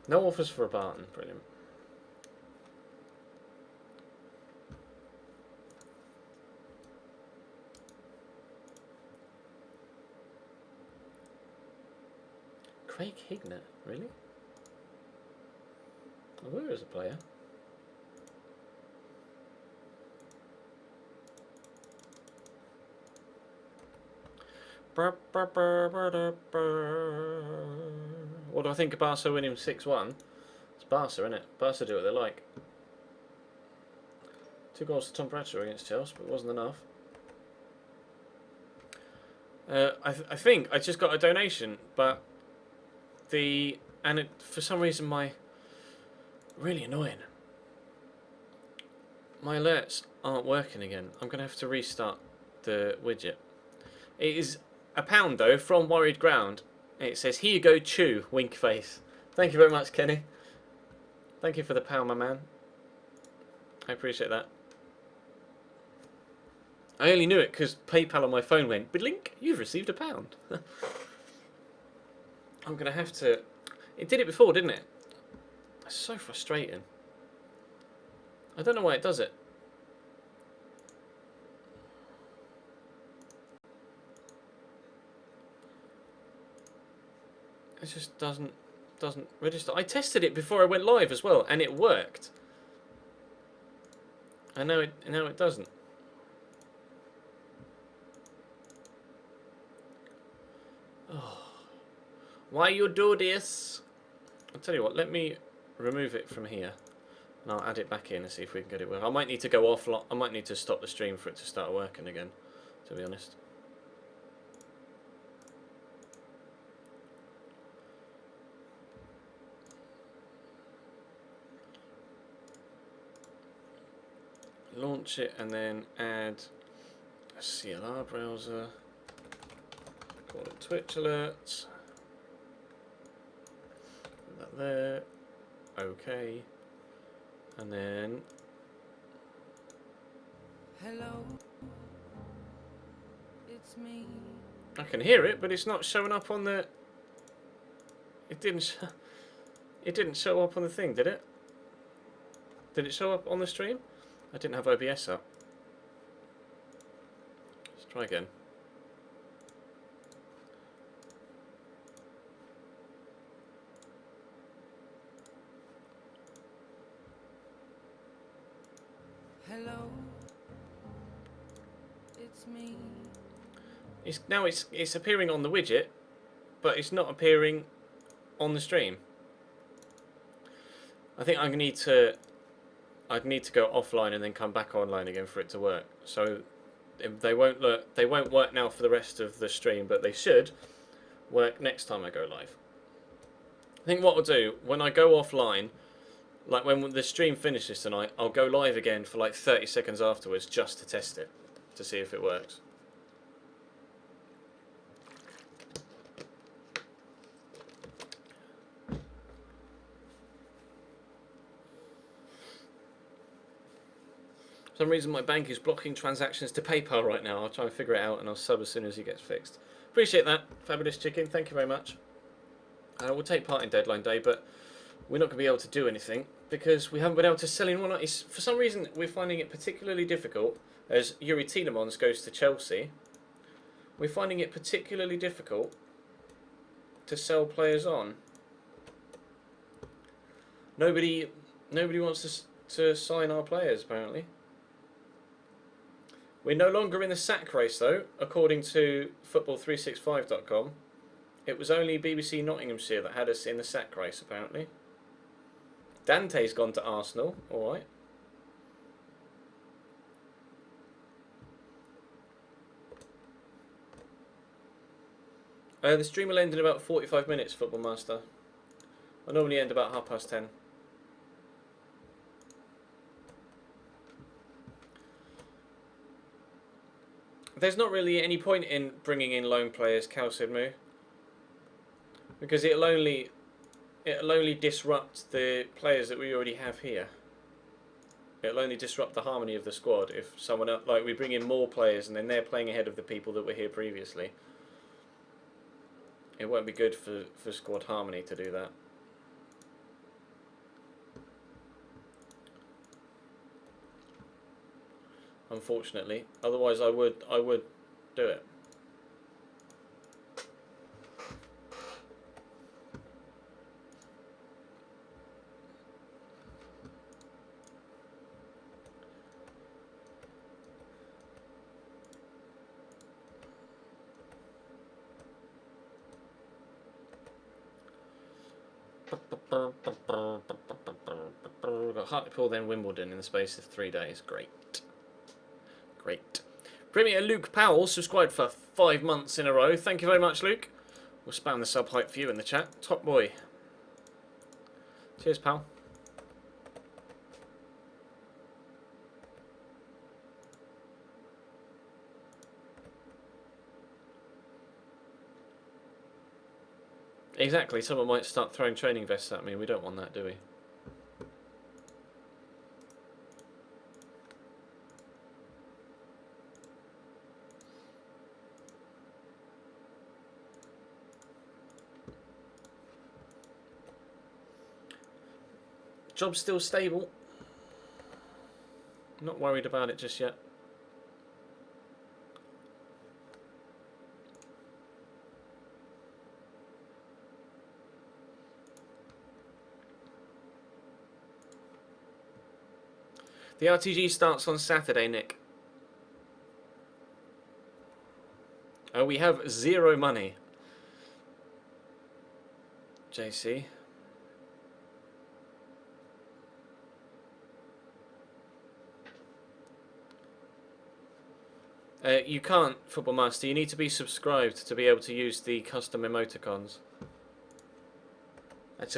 No offers for a Barton. Brilliant. Craig Hignett, really? I thought he was a player. What do I think of Barca winning 6-1? It's Barca, isn't it? Barca do what they like. 2 goals to Tom Bradshaw against Chelsea, but it wasn't enough. I think I just got a donation, but for some reason really annoying. My alerts aren't working again. I'm gonna have to restart the widget. It is £1 though from Worried Ground. It says, "Here you go, chew." Wink face. Thank you very much, Kenny. Thank you for the £1, my man. I appreciate that. I only knew it because PayPal on my phone went, "Blink, you've received £1." I'm going to have to... It did it before, didn't it? It's so frustrating. I don't know why it does it. It just doesn't register. I tested it before I went live as well, and it worked. And now it doesn't. Oh. Why you do this? I'll tell you what, let me remove it from here and I'll add it back in and see if we can get it working. I might need to go offline. I might need to stop the stream for it to start working again, to be honest. Launch it and then add a CLR browser. Call it Twitch alerts. Put that there. Okay. And then. Hello. It's me. I can hear it, but it's not showing up on the. It didn't show up on the thing, did it? Did it show up on the stream? I didn't have OBS up. Let's try again. Hello. It's me. Now it's appearing on the widget, but it's not appearing on the stream. I think I'd need to go offline and then come back online again for it to work. So they won't work now for the rest of the stream, but they should work next time I go live. I think what I'll do when I go offline, like when the stream finishes tonight, I'll go live again for like 30 seconds afterwards just to test it, to see if it works. For some reason my bank is blocking transactions to PayPal right now. I'll try and figure it out and I'll sub as soon as it gets fixed. Appreciate that, Fabulous Chicken. Thank you very much. We'll take part in deadline day, but we're not going to be able to do anything because we haven't been able to sell in one. For some reason, we're finding it particularly difficult as Yuri Tielemans goes to Chelsea. We're finding it particularly difficult to sell players on. Nobody wants to sign our players, apparently. We're no longer in the sack race, though, according to football365.com. It was only BBC Nottinghamshire that had us in the sack race, apparently. Dante's gone to Arsenal, alright. The stream will end in about 45 minutes, Football Master. I normally end about 10:30. There's not really any point in bringing in loan players, Kalsidmu, because it'll only disrupt the players that we already have here. It'll only disrupt the harmony of the squad if someone else, like we bring in more players and then they're playing ahead of the people that were here previously. It won't be good for squad harmony to do that. Unfortunately, otherwise I would do it. We've got Hartlepool, then Wimbledon in the space of 3 days. Great. Great. Premier Luke Powell subscribed for 5 months in a row. Thank you very much, Luke. We'll spam the sub hype for you in the chat. Top boy. Cheers, pal. Exactly. Someone might start throwing training vests at me. We don't want that, do we? Job's still stable. Not worried about it just yet. The RTG starts on Saturday, Nick. We have 0 money. JC. You can't, Football Master. You need to be subscribed to be able to use the custom emoticons. That's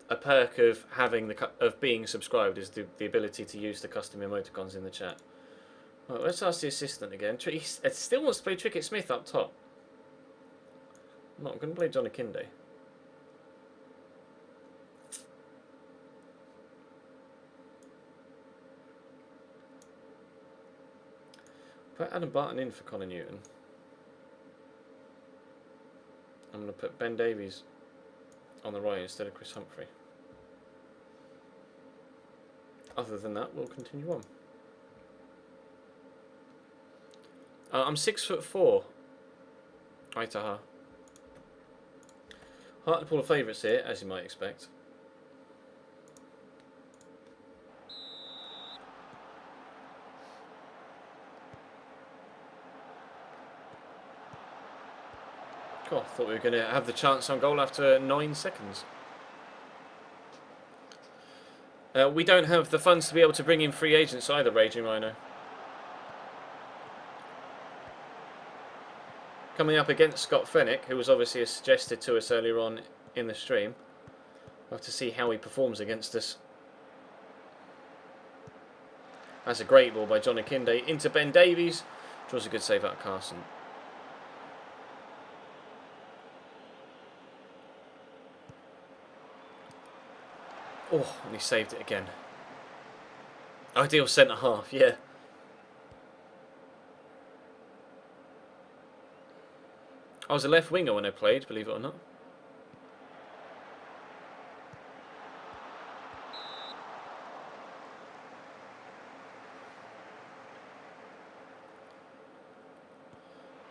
a perk of having of being subscribed is the ability to use the custom emoticons in the chat. Right, let's ask the assistant again. He still wants to play Trickett Smith up top. No, I'm going to play John Akinde. Put Adam Barton in for Connor Newton. I'm going to put Ben Davies on the right instead of Chris Humphrey. Other than that, we'll continue on. I'm 6'4". Aitaha. Hartlepool are favourites here, as you might expect. Cool. I thought we were going to have the chance on goal after 9 seconds. We don't have the funds to be able to bring in free agents either, Raging Rhino. Coming up against Scott Fennick, who was obviously suggested to us earlier on in the stream. We'll have to see how he performs against us. That's a great ball by John Akinde into Ben Davies. Draws a good save out of Carson. Oh, and he saved it again. Ideal centre half, yeah. I was a left winger when I played, believe it or not.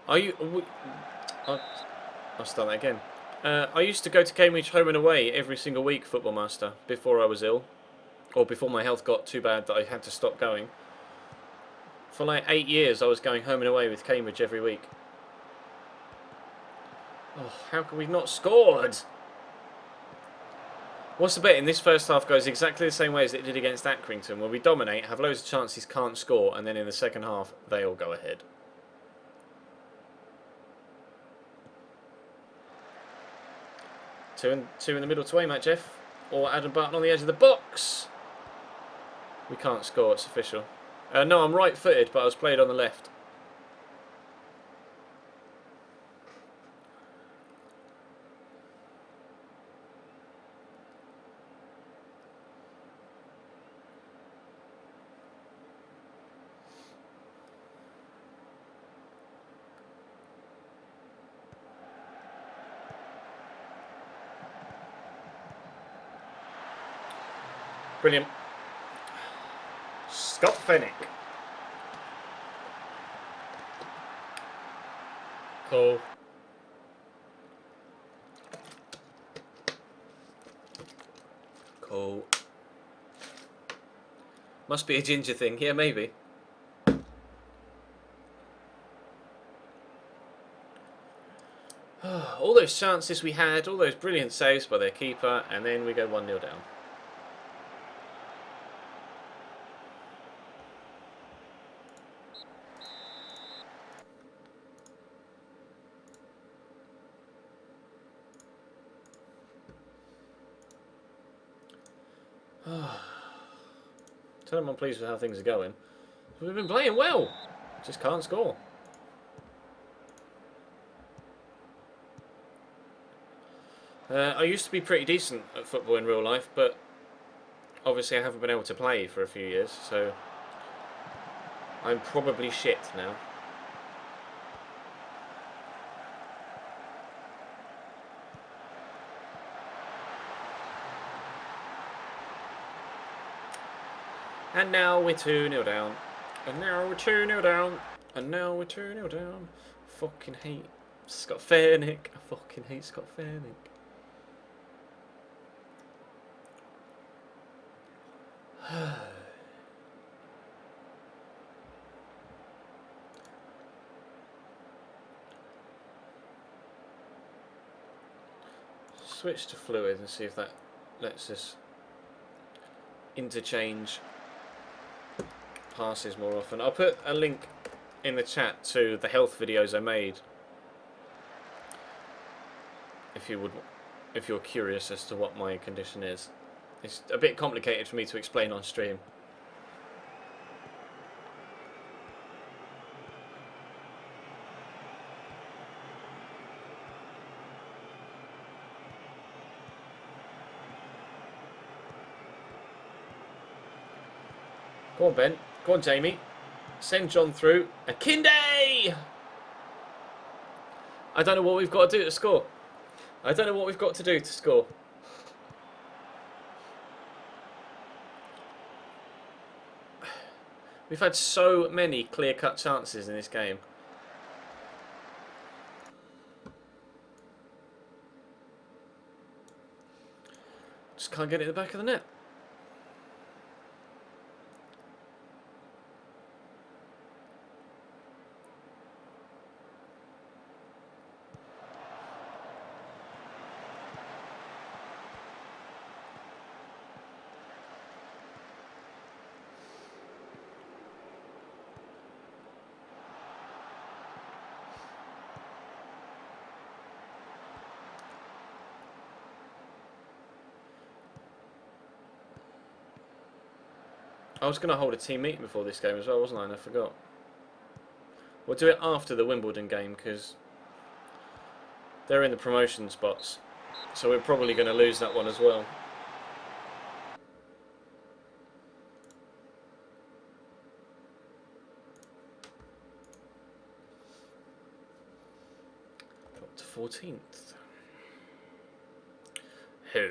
Are you... I'll start that again. I used to go to Cambridge home and away every single week, Football Master, before I was ill. Or before my health got too bad that I had to stop going. For like 8 years I was going home and away with Cambridge every week. Oh, how can we not scored? What's the betting? This first half goes exactly the same way as it did against Accrington, where we dominate, have loads of chances, can't score, and then in the second half they all go ahead. Two in the middle to aim at, Jeff. Or Adam Barton on the edge of the box. We can't score, it's official. No, I'm right-footed, but I was played on the left. Brilliant. Scott Fennick. Cool. Cool. Must be a ginger thing. Yeah, maybe. All those chances we had, all those brilliant saves by their keeper, and then we go 1-0 down. Tell them I'm pleased with how things are going. We've been playing well, just can't score. I used to be pretty decent at football in real life, but obviously I haven't been able to play for a few years, so I'm probably shit now. And now we're 2-0 down. And now we're 2-0 down. And now we're 2-0 down. Fucking hate Scott Fennick. I fucking hate Scott Fennick. Switch to fluid and see if that lets us interchange passes more often. I'll put a link in the chat to the health videos I made if you're curious as to what my condition is. It's a bit complicated for me to explain on stream. Go on, Ben. Go on, Jamie. Send John through. Akinde! I don't know what we've got to do to score. I don't know what we've got to do to score. We've had so many clear-cut chances in this game. Just can't get it in the back of the net. I was going to hold a team meeting before this game as well, wasn't I? And I forgot. We'll do it after the Wimbledon game because they're in the promotion spots. So we're probably going to lose that one as well. 14th. Who?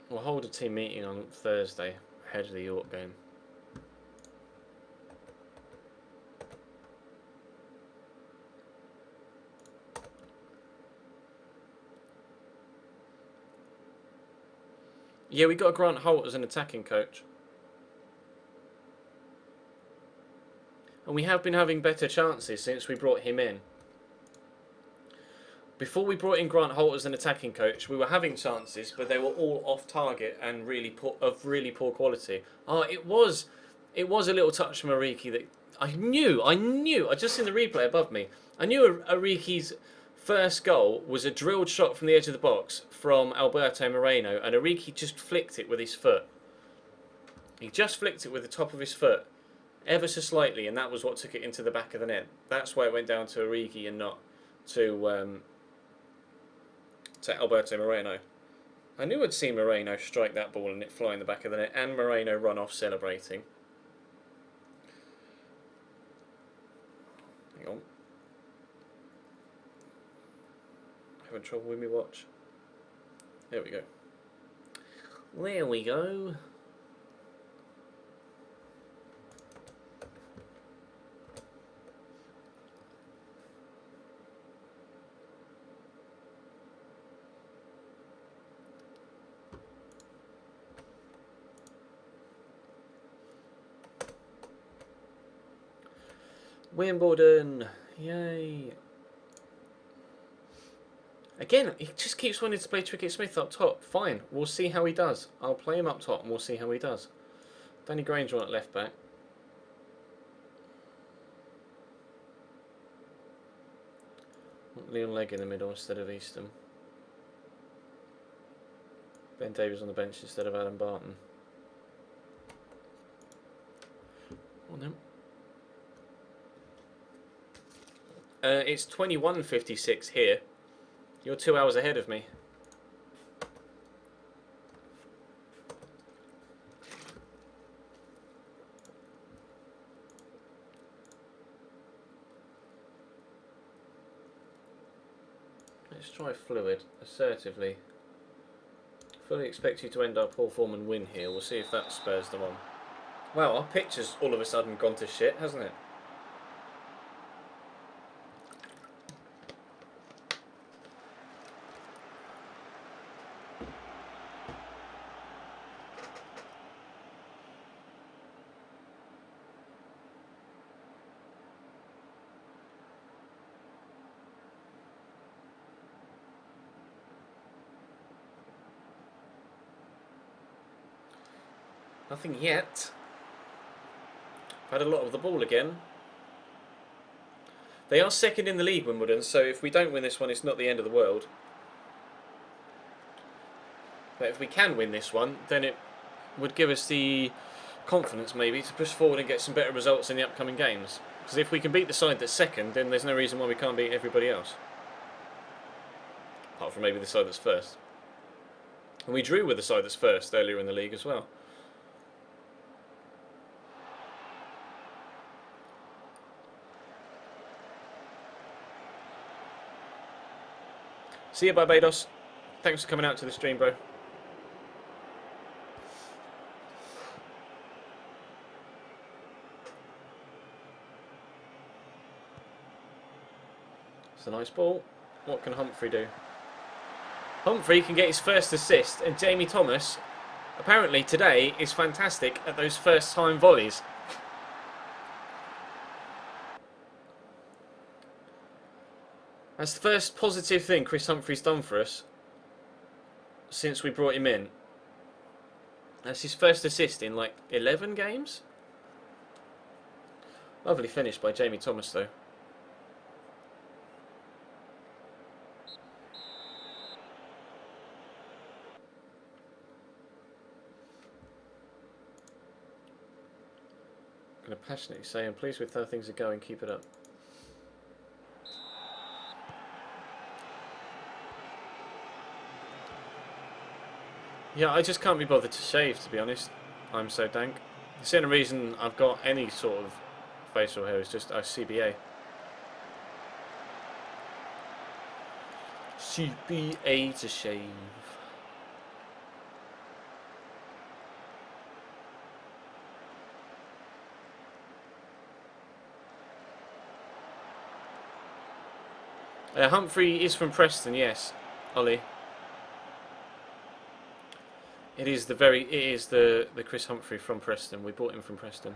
We'll hold a team meeting on Thursday ahead of the York game. Yeah, we got Grant Holt as an attacking coach. And we have been having better chances since we brought him in. Before we brought in Grant Holt as an attacking coach, we were having chances, but they were all off target and of really poor quality. Oh, it was a little touch from Origi that I knew. I just seen the replay above me. I knew Origi's first goal was a drilled shot from the edge of the box from Alberto Moreno, and Origi just flicked it with his foot. He just flicked it with the top of his foot, ever so slightly, and that was what took it into the back of the net. That's why it went down to Origi and not to Alberto Moreno. I knew I'd seen Moreno strike that ball and it fly in the back of the net, and Moreno run off celebrating. Hang on. Having trouble with me watch. There we go. There we go. Wimbledon, yay. Again, he just keeps wanting to play Trickett Smith up top. Fine, we'll see how he does. I'll play him up top and we'll see how he does. Danny Granger on at left back. Leon Legg in the middle instead of Eastham. Ben Davies on the bench instead of Adam Barton. On then. It's 21:56 here. You're 2 hours ahead of me. Let's try fluid, assertively. Fully expect you to end our poor form and win here. We'll see if that spurs them on. Wow, our pitch has all of a sudden gone to shit, hasn't it? Nothing yet. I've had a lot of the ball again. They are second in the league, Wimbledon, so if we don't win this one, it's not the end of the world. But if we can win this one, then it would give us the confidence, maybe, to push forward and get some better results in the upcoming games. Because if we can beat the side that's second, then there's no reason why we can't beat everybody else. Apart from maybe the side that's first. And we drew with the side that's first earlier in the league as well. See you, Barbados. Thanks for coming out to the stream, bro. It's a nice ball. What can Humphrey do? Humphrey can get his first assist, and Jamie Thomas, apparently today, is fantastic at those first-time volleys. That's the first positive thing Chris Humphrey's done for us since we brought him in. That's his first assist in like 11 games. Lovely finish by Jamie Thomas though. I'm going to passionately say I'm pleased with how things are going, keep it up. Yeah, I just can't be bothered to shave, to be honest. I'm so dank. The only reason I've got any sort of facial hair is just CBA. CBA to shave. Humphrey is from Preston, yes, Ollie. It is the Chris Humphrey from Preston. We bought him from Preston.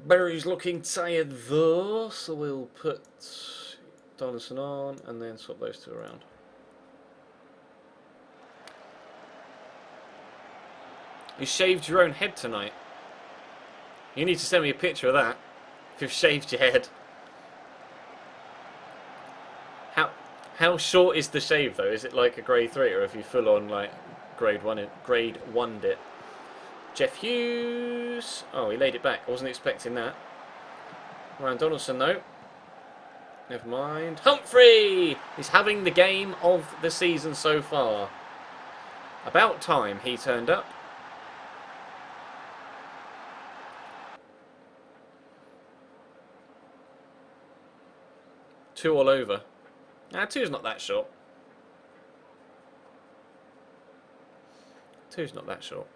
Barry's looking tired though, so we'll put Donaldson on and then swap those two around. You shaved your own head tonight. You need to send me a picture of that. If you've shaved your head. How short is the shave though? Is it like a grade 3 or have you full on like grade 1'd it? Jeff Hughes. Oh, he laid it back. I wasn't expecting that. Ryan Donaldson though. Never mind. Humphrey is having the game of the season so far. About time he turned up. Two all over. Nah, two's not that short. Two's not that short.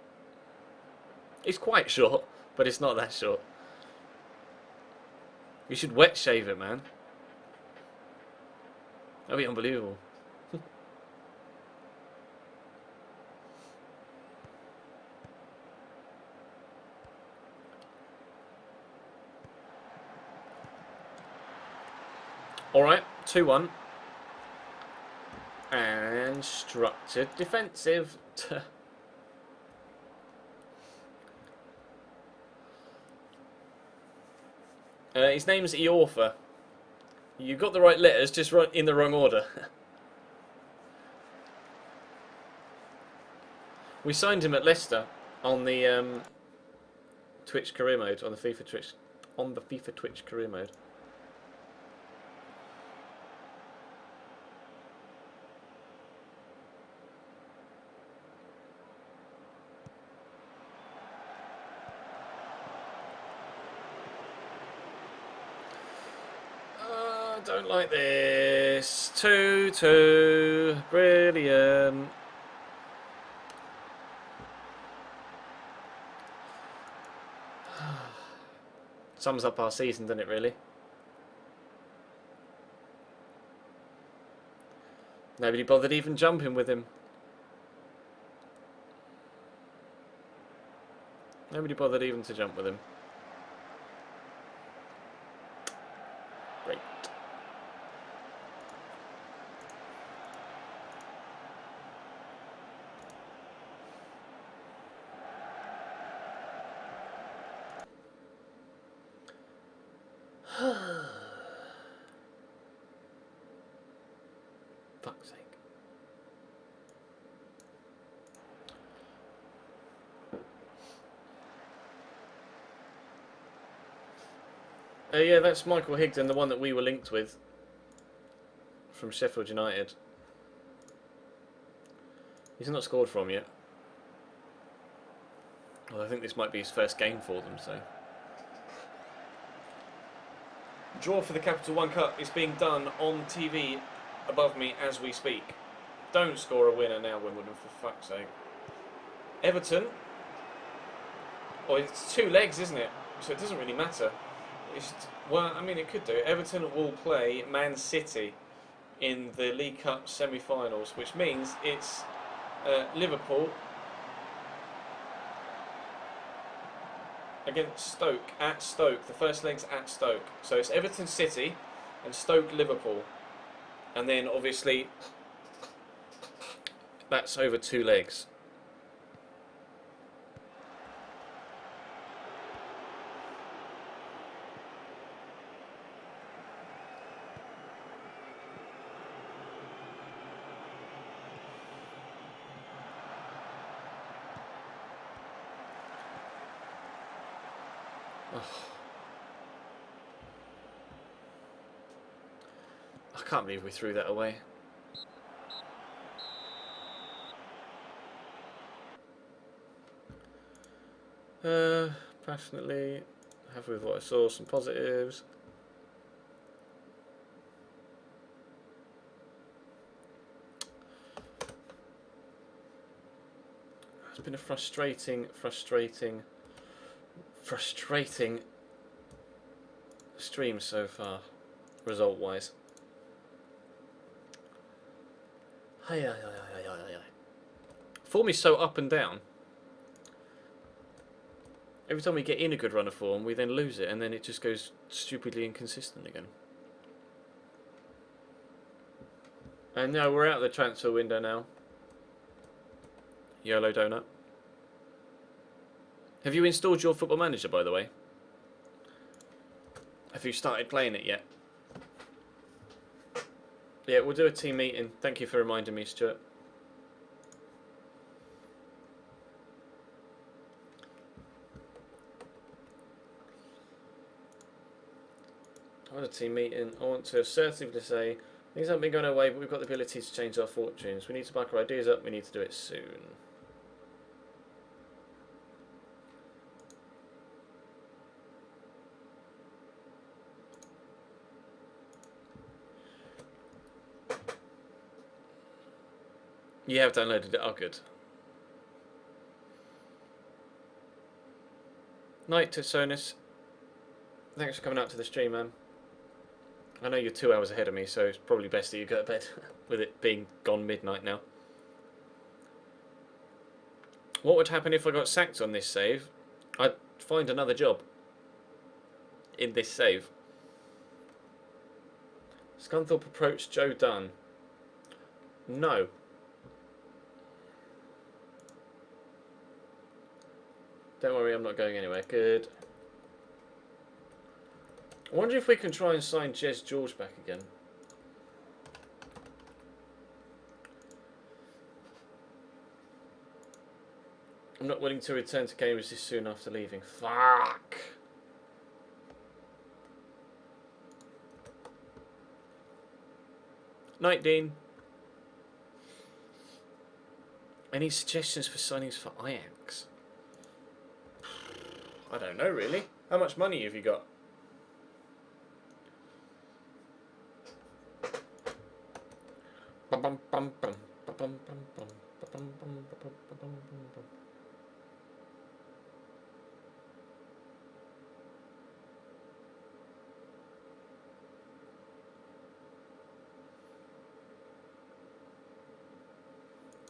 It's quite short, but it's not that short. You should wet shave it, man. That'd be unbelievable. Alright, 2-1. And structured defensive. His name's Eorfa. You got the right letters, just in the wrong order. We signed him at Leicester on the Twitch career mode, on the FIFA Twitch career mode. Don't like this. 2-2. Brilliant. Sums up our season, doesn't it, really? Nobody bothered even jumping with him. Nobody bothered even to jump with him. Great. Fuck's sake. Yeah, that's Michael Higdon, the one that we were linked with from Sheffield United. He's not scored from yet. Well, I think this might be his first game for them, so. Draw for the Capital One Cup is being done on TV above me as we speak. Don't score a winner now, Wimbledon, for fuck's sake. Everton. Oh, it's 2 legs, isn't it? So it doesn't really matter. Well, I mean, it could do. Everton will play Man City in the League Cup semi-finals, which means it's Liverpool against Stoke, at Stoke. The first leg's at Stoke. So it's Everton City and Stoke Liverpool. And then, obviously, that's over 2 legs. I can't believe we threw that away. Passionately, happy with what I saw, some positives. It's been a frustrating stream so far, result-wise. Hi. Form is so up and down. Every time we get in a good run of form, we then lose it, and then it just goes stupidly inconsistent again. And now we're out of the transfer window now. YOLO donut. Have you installed your Football Manager, by the way? Have you started playing it yet? Yeah, we'll do a team meeting. Thank you for reminding me, Stuart. I want a team meeting. I want to assertively say things haven't been going our way, but we've got the ability to change our fortunes. We need to back our ideas up. We need to do it soon. You have downloaded it. Oh, good. Night to Sonus. Thanks for coming out to the stream, man. I know you're 2 hours ahead of me, so it's probably best that you go to bed with it being gone midnight now. What would happen if I got sacked on this save? I'd find another job in this save. Scunthorpe approached Joe Dunn. No. Don't worry, I'm not going anywhere. Good. I wonder if we can try and sign Jez George back again. I'm not willing to return to Cambridge this soon after leaving. Fuck! Night, Dean. Any suggestions for signings for Ajax? I don't know, really. How much money have you got?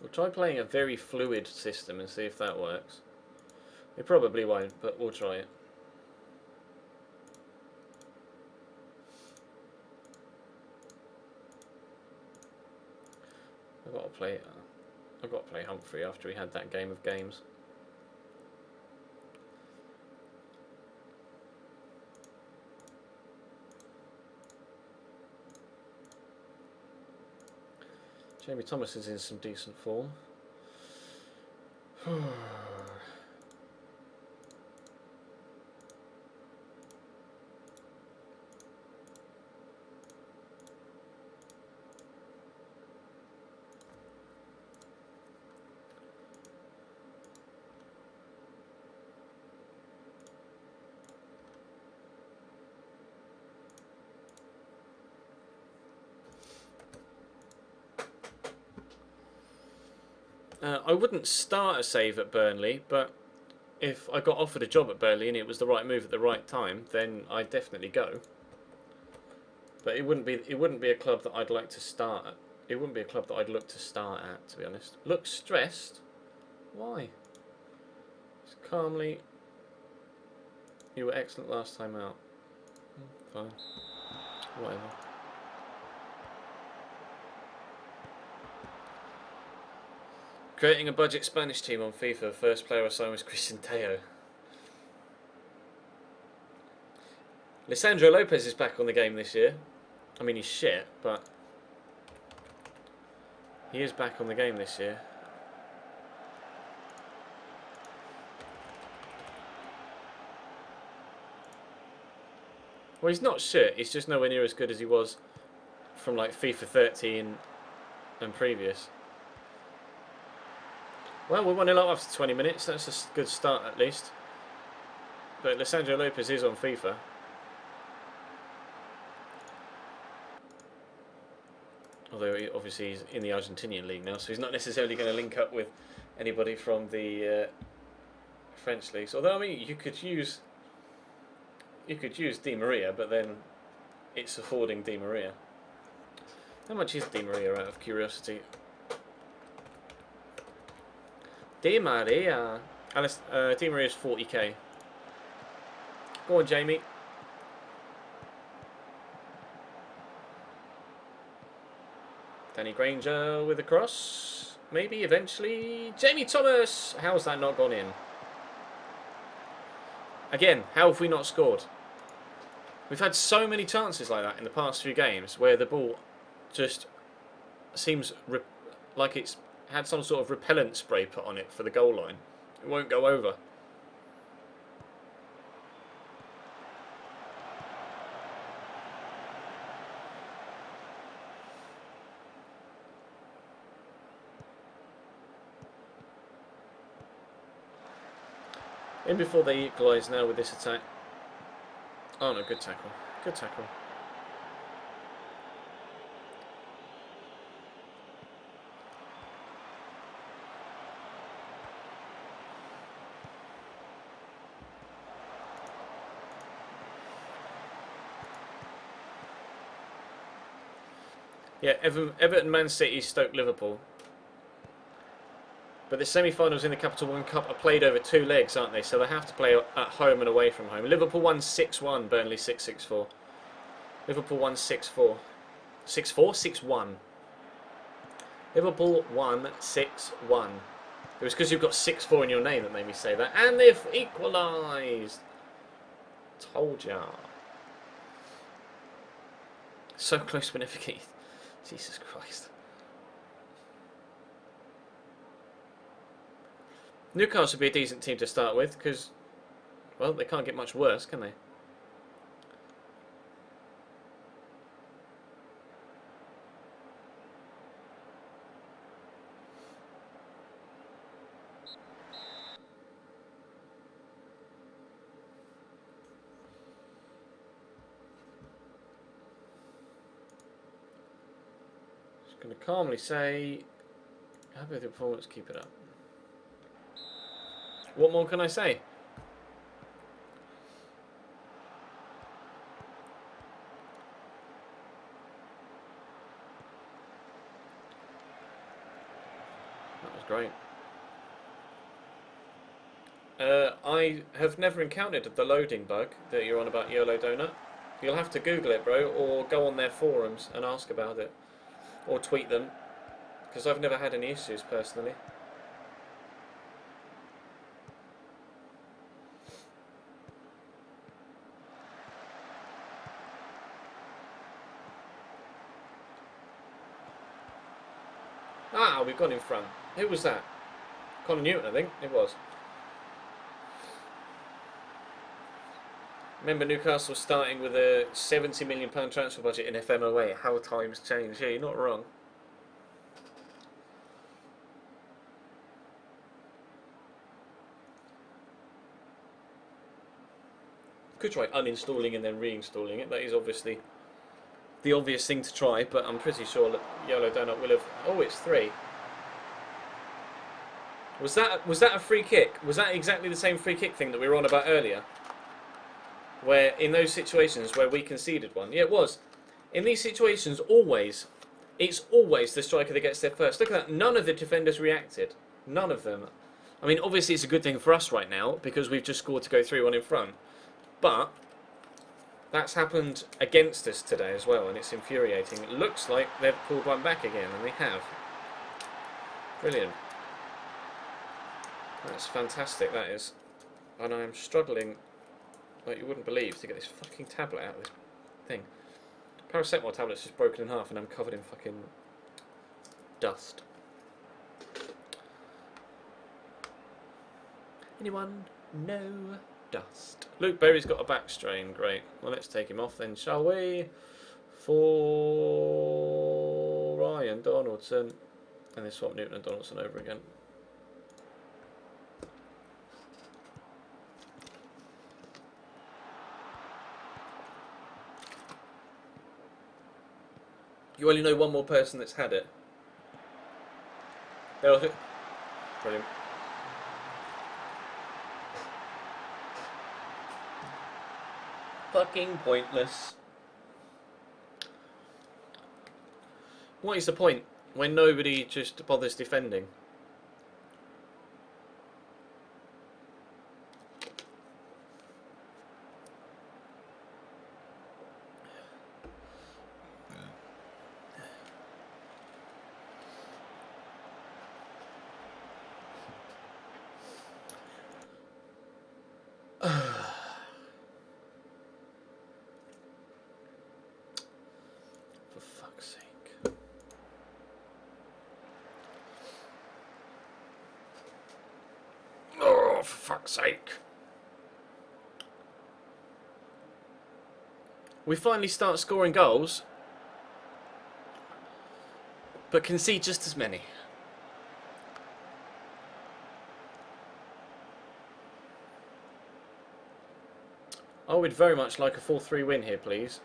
We'll try playing a very fluid system and see if that works. It probably won't, but we'll try it. I've got to play Humphrey after he had that game of games. Jamie Thomas is in some decent form. I wouldn't start a save at Burnley, but if I got offered a job at Burnley and it was the right move at the right time, then I'd definitely go. But it wouldn't be a club that I'd like to start at. It wouldn't be a club that I'd look to start at, to be honest. Look stressed? Why? Just calmly. You were excellent last time out. Fine. Whatever. Creating a budget Spanish team on FIFA. First player I signed was Christian Teo. Lisandro Lopez is back on the game this year. I mean, he's shit, but he is back on the game this year. Well, he's not shit. He's just nowhere near as good as he was from like FIFA 13 and previous. Well, we're 1-0 up after 20 minutes. That's a good start, at least. But Lisandro Lopez is on FIFA. Although obviously he's in the Argentinian league now, so he's not necessarily going to link up with anybody from the French leagues. Although I mean, you could use Di Maria, but then it's affording Di Maria. How much is Di Maria, out of curiosity? Di Maria. Di Maria's 40k. Go on, Jamie. Danny Granger with a cross. Maybe eventually. Jamie Thomas! How's that not gone in? Again, how have we not scored? We've had so many chances like that in the past few games where the ball just seems like it's had some sort of repellent spray put on it for the goal line. It won't go over. In before they equalise now with this attack. Oh no, good tackle. Good tackle. Yeah, Everton, Man City, Stoke, Liverpool. But the semi-finals in the Capital One Cup are played over 2 legs, aren't they? So they have to play at home and away from home. Liverpool won 6-1, Burnley 6-6-4. Liverpool won 6-4. 6-4? 6-1. Liverpool won 6-1. It was because you've got 6-4 in your name that made me say that. And they've equalised. Told ya. So close to Benfica. Jesus Christ. Newcastle would be a decent team to start with because, well, they can't get much worse, can they? Just going to calmly say, happy with the performance, keep it up. What more can I say? That was great. I have never encountered the loading bug that you're on about, YOLO Donut. You'll have to Google it, bro, or go on their forums and ask about it. Or tweet them, because I've never had any issues personally. Ah, we've gone in front. Who was that? Connor Newton, I think it was. Remember, Newcastle starting with a £70 million transfer budget in FMOA. How times change. Yeah, you're not wrong. Could try uninstalling and then reinstalling it. That is obviously the obvious thing to try, but I'm pretty sure that YOLO Donut will have... Oh, it's 3. Was that a free kick? Was that exactly the same free kick thing that we were on about earlier? Where in those situations where we conceded one. Yeah, it was. In these situations, it's always the striker that gets there first. Look at that. None of the defenders reacted. None of them. I mean, obviously it's a good thing for us right now because we've just scored to go 3-1 in front. But that's happened against us today as well, and it's infuriating. It looks like they've pulled one back again, and they have. Brilliant. That's fantastic, that is. And I am struggling, like you wouldn't believe, to get this fucking tablet out of this thing. Paracetamol tablet's just broken in half, and I'm covered in fucking dust. Anyone? No dust. Luke Berry's got a back strain. Great. Well, let's take him off then, shall we? For Ryan Donaldson. And they swap Newton and Donaldson over again. You only know one more person that's had it. Brilliant. Fucking pointless. What is the point when nobody just bothers defending? For fuck's sake. Oh, for fuck's sake. We finally start scoring goals, but concede just as many. I would very much like a 4-3 win here, please.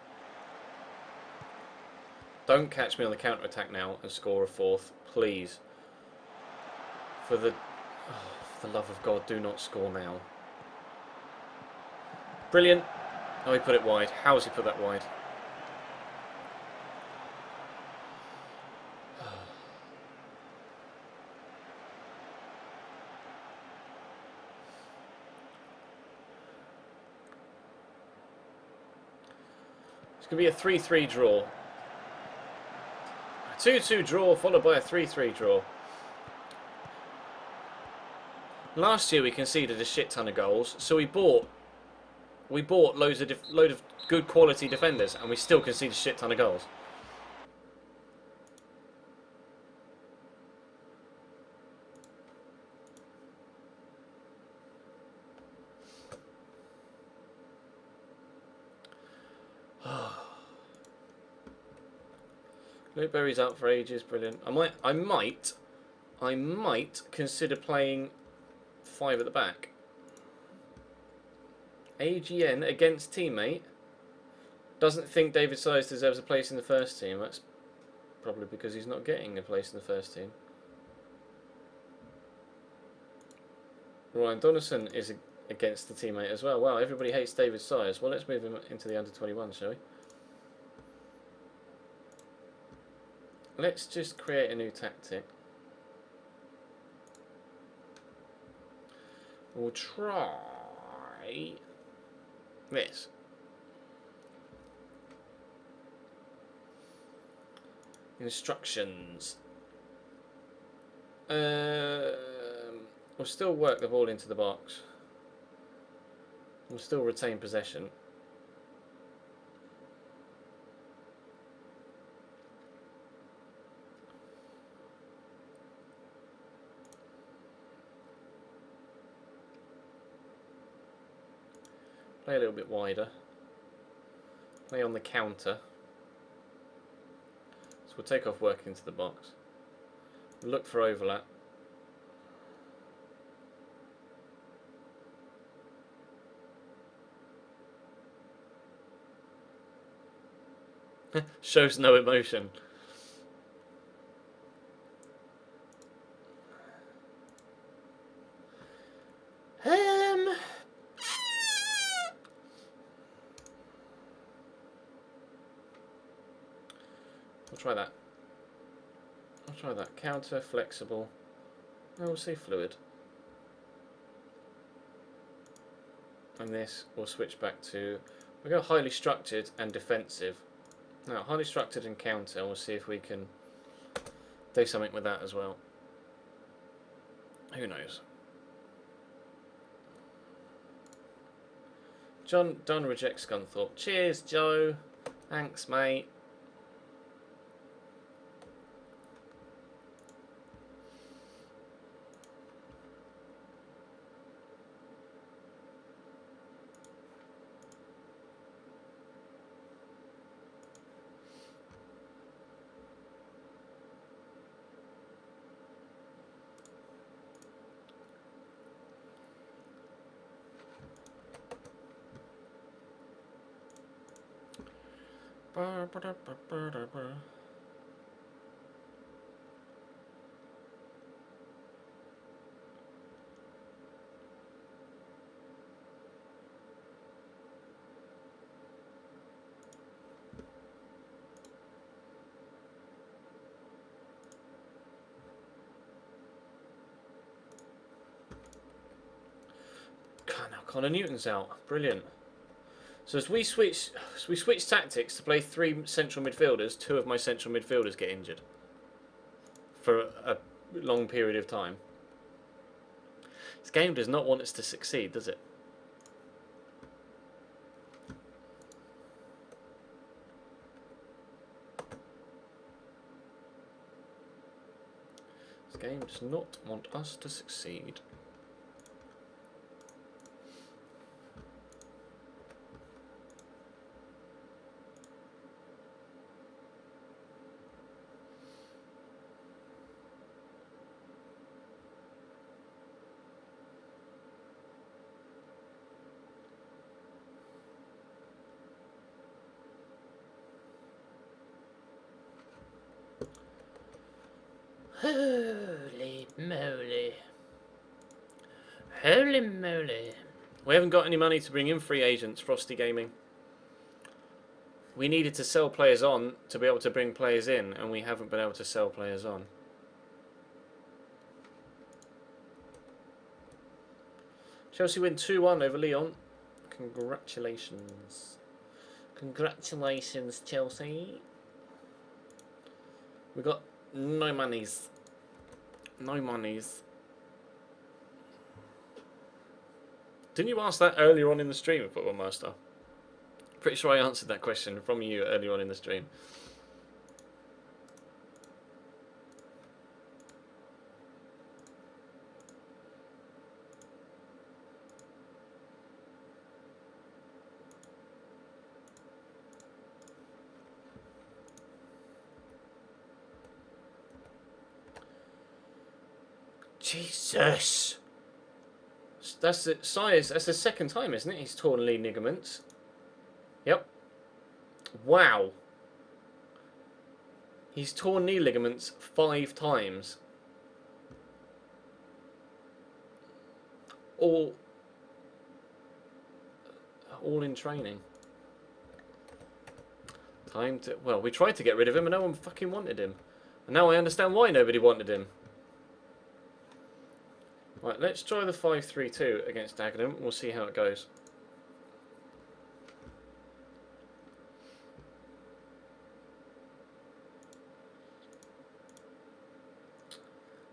Don't catch me on the counter-attack now and score a fourth, please. For the love of God, do not score now. Brilliant. Oh, he put it wide. How has he put that wide? It's going to be a 3-3 draw. A 2-2 draw followed by a 3-3 draw. Last year we conceded a shit ton of goals, so we bought load of good quality defenders, and we still conceded a shit ton of goals. Blueberry's out for ages, brilliant. I might consider playing 5 at the back. AGN against teammate. Doesn't think David Size deserves a place in the first team. That's probably because he's not getting a place in the first team. Ryan Donaldson is against the teammate as well. Wow, everybody hates David Size. Well, let's move him into the under-21, shall we? Let's just create a new tactic. We'll try this. Instructions. We'll still work the ball into the box. We'll still retain possession. Play a little bit wider. Play on the counter. So we'll take off work into the box. Look for overlap. Shows no emotion. I'll try that. I'll try that. Counter, flexible. No, we'll say fluid. And this will switch back to... We'll go highly structured and defensive. Now, highly structured and counter. We'll see if we can do something with that as well. Who knows? John Dunn rejects Scunthorpe. Cheers, Joe. Thanks, mate. Connor Newton's out. Brilliant. So as we switch tactics to play 3 central midfielders, 2 of my central midfielders get injured for a long period of time. This game does not want us to succeed, does it? This game does not want us to succeed. Holy moly. Holy moly. We haven't got any money to bring in free agents, Frosty Gaming. We needed to sell players on to be able to bring players in, and we haven't been able to sell players on. Chelsea win 2-1 over Lyon. Congratulations. Congratulations, Chelsea. We got no monies. No monies. Didn't you ask that earlier on in the stream, Football Master? Pretty sure I answered that question from you earlier on in the stream. Jesus! That's it, size. That's the second time, isn't it? He's torn knee ligaments. Yep. Wow. He's torn knee ligaments 5 times. All in training. Time to... Well, we tried to get rid of him and no one fucking wanted him. And now I understand why nobody wanted him. Right, let's try the 5-3-2 against Dagenham. We'll see how it goes.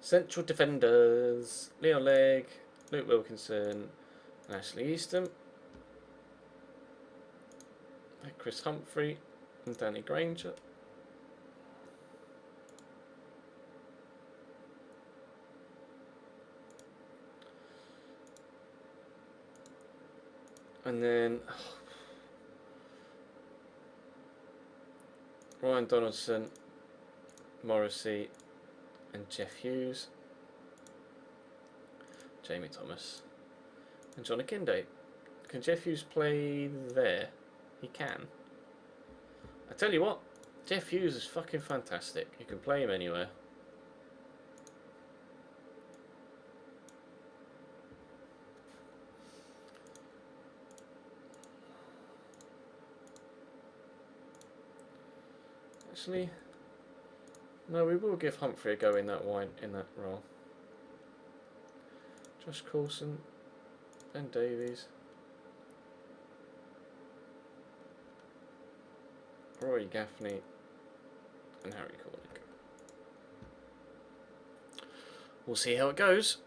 Central defenders. Leon Legg, Luke Wilkinson, and Ashley Easton. Chris Humphrey and Danny Granger. And then Ryan Donaldson, Morrissey, and Jeff Hughes, Jamie Thomas, and John Akinde. Can Jeff Hughes play there? He can. I tell you what, Jeff Hughes is fucking fantastic. You can play him anywhere. Actually, no, we will give Humphrey a go in that role. Josh Coulson, Ben Davies, Rory Gaffney, and Harry Cornick. We'll see how it goes.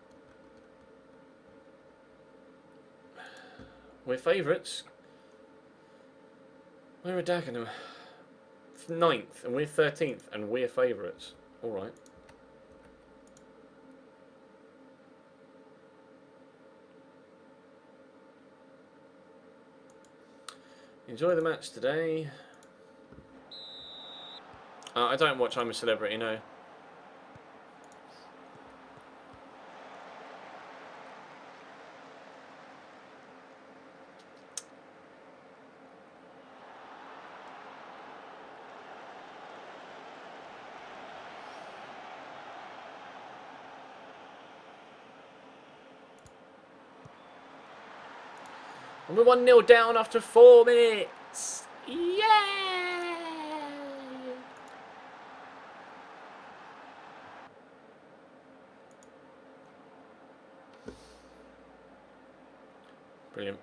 We're favourites. We're a Dagenham. 9th and we're 13th and we're favourites. Alright. Enjoy the match today. I don't watch I'm a Celebrity, no. And we're 1-0 down after 4 minutes. Yay! Brilliant.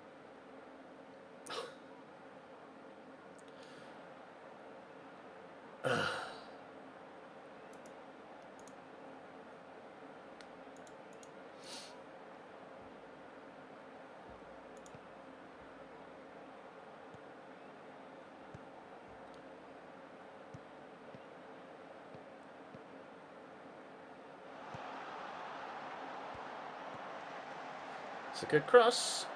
It's a good cross.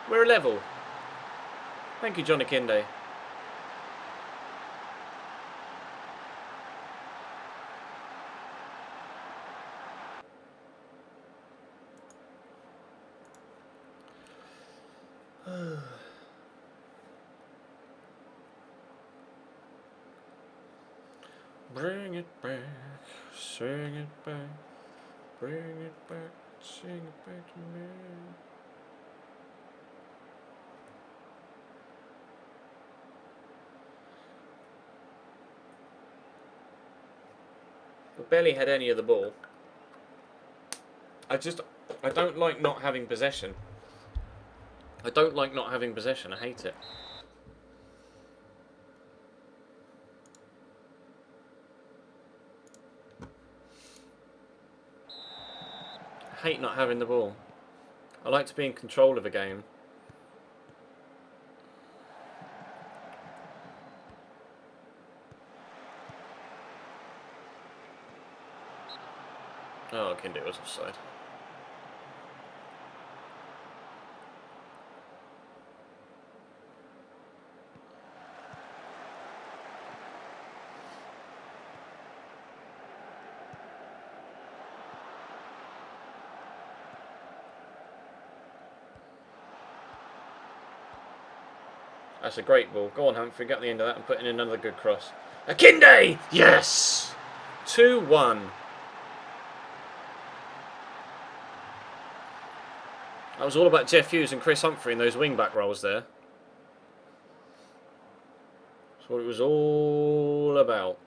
We're a level. Thank you, Johnny Kinde. Bring it back, sing it back, bring it back, sing it back to me. We barely had any of the ball. I don't like not having possession. I don't like not having possession. I hate it. I hate not having the ball. I like to be in control of a game. Oh, Kinde was offside. That's a great ball. Go on, Humphrey, get the end of that and put in another good cross. Akinde! Yes! 2-1. That was all about Jeff Hughes and Chris Humphrey in those wing-back roles there. That's what it was all about.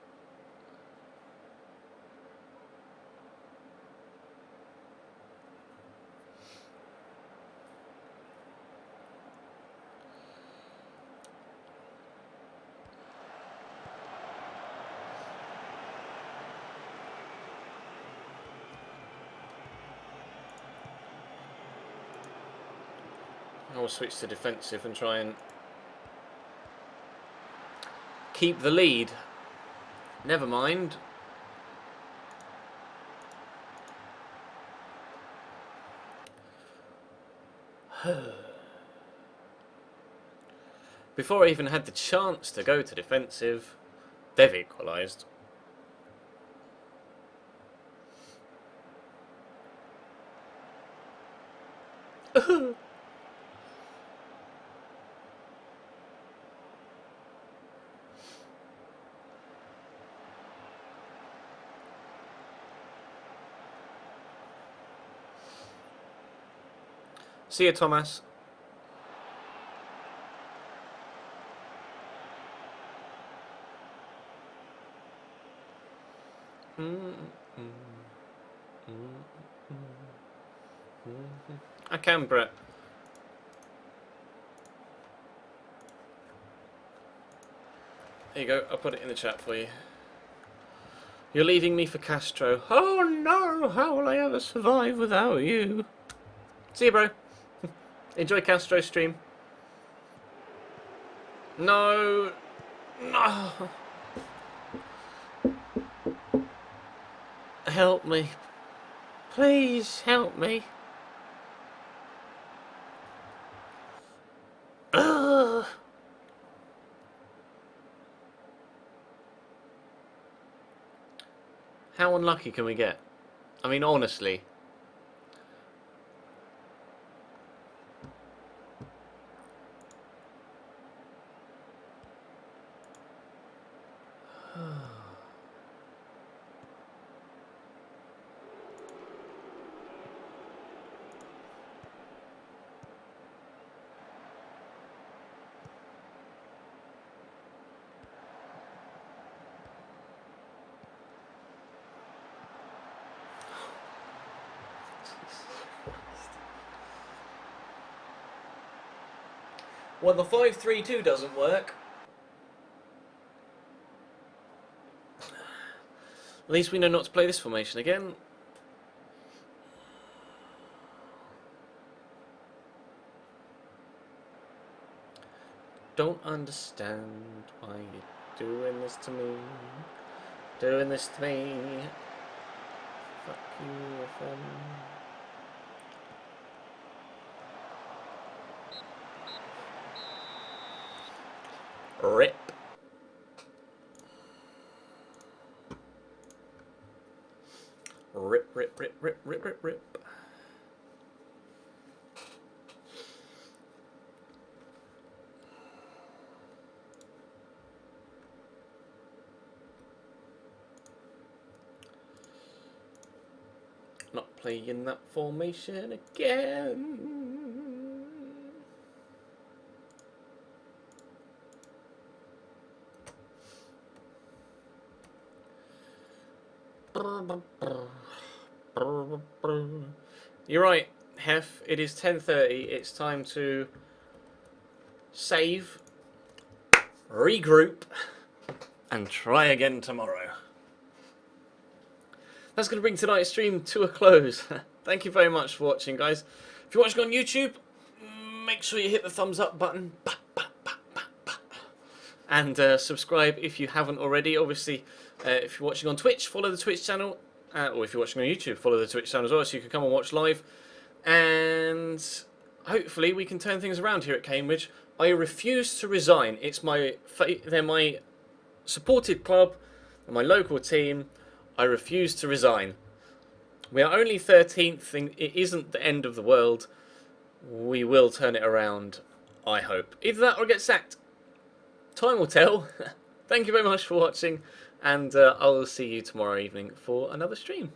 I'll switch to defensive and try and keep the lead. Never mind. Before I even had the chance to go to defensive, they've equalised. See you, Thomas. I can, Brett. There you go, I'll put it in the chat for you. You're leaving me for Castro. Oh no, how will I ever survive without you? See you, bro. Enjoy Castro's stream. No. No. Help me. Please help me. Ugh. How unlucky can we get? I mean, honestly. Well, the 5-3-2 doesn't work. At least we know not to play this formation again. Don't understand why it Doing this to me. Doing this to me. Fuck you, FM. Rip. Rip, rip, rip, rip, rip, rip, rip. Not playing that formation again. You're right, Hef. It is 10:30. It's time to save, regroup, and try again tomorrow. That's going to bring tonight's stream to a close. Thank you very much for watching, guys. If you're watching on YouTube, make sure you hit the thumbs up button. And subscribe if you haven't already. Obviously, if you're watching on Twitch, follow the Twitch channel. Or if you're watching on YouTube, follow the Twitch channel as well, so you can come and watch live. And hopefully we can turn things around here at Cambridge. I refuse to resign. It's they're my supported club, and my local team. I refuse to resign. We are only 13th. It isn't the end of the world. We will turn it around, I hope. Either that or get sacked. Time will tell. Thank you very much for watching, and I will see you tomorrow evening for another stream.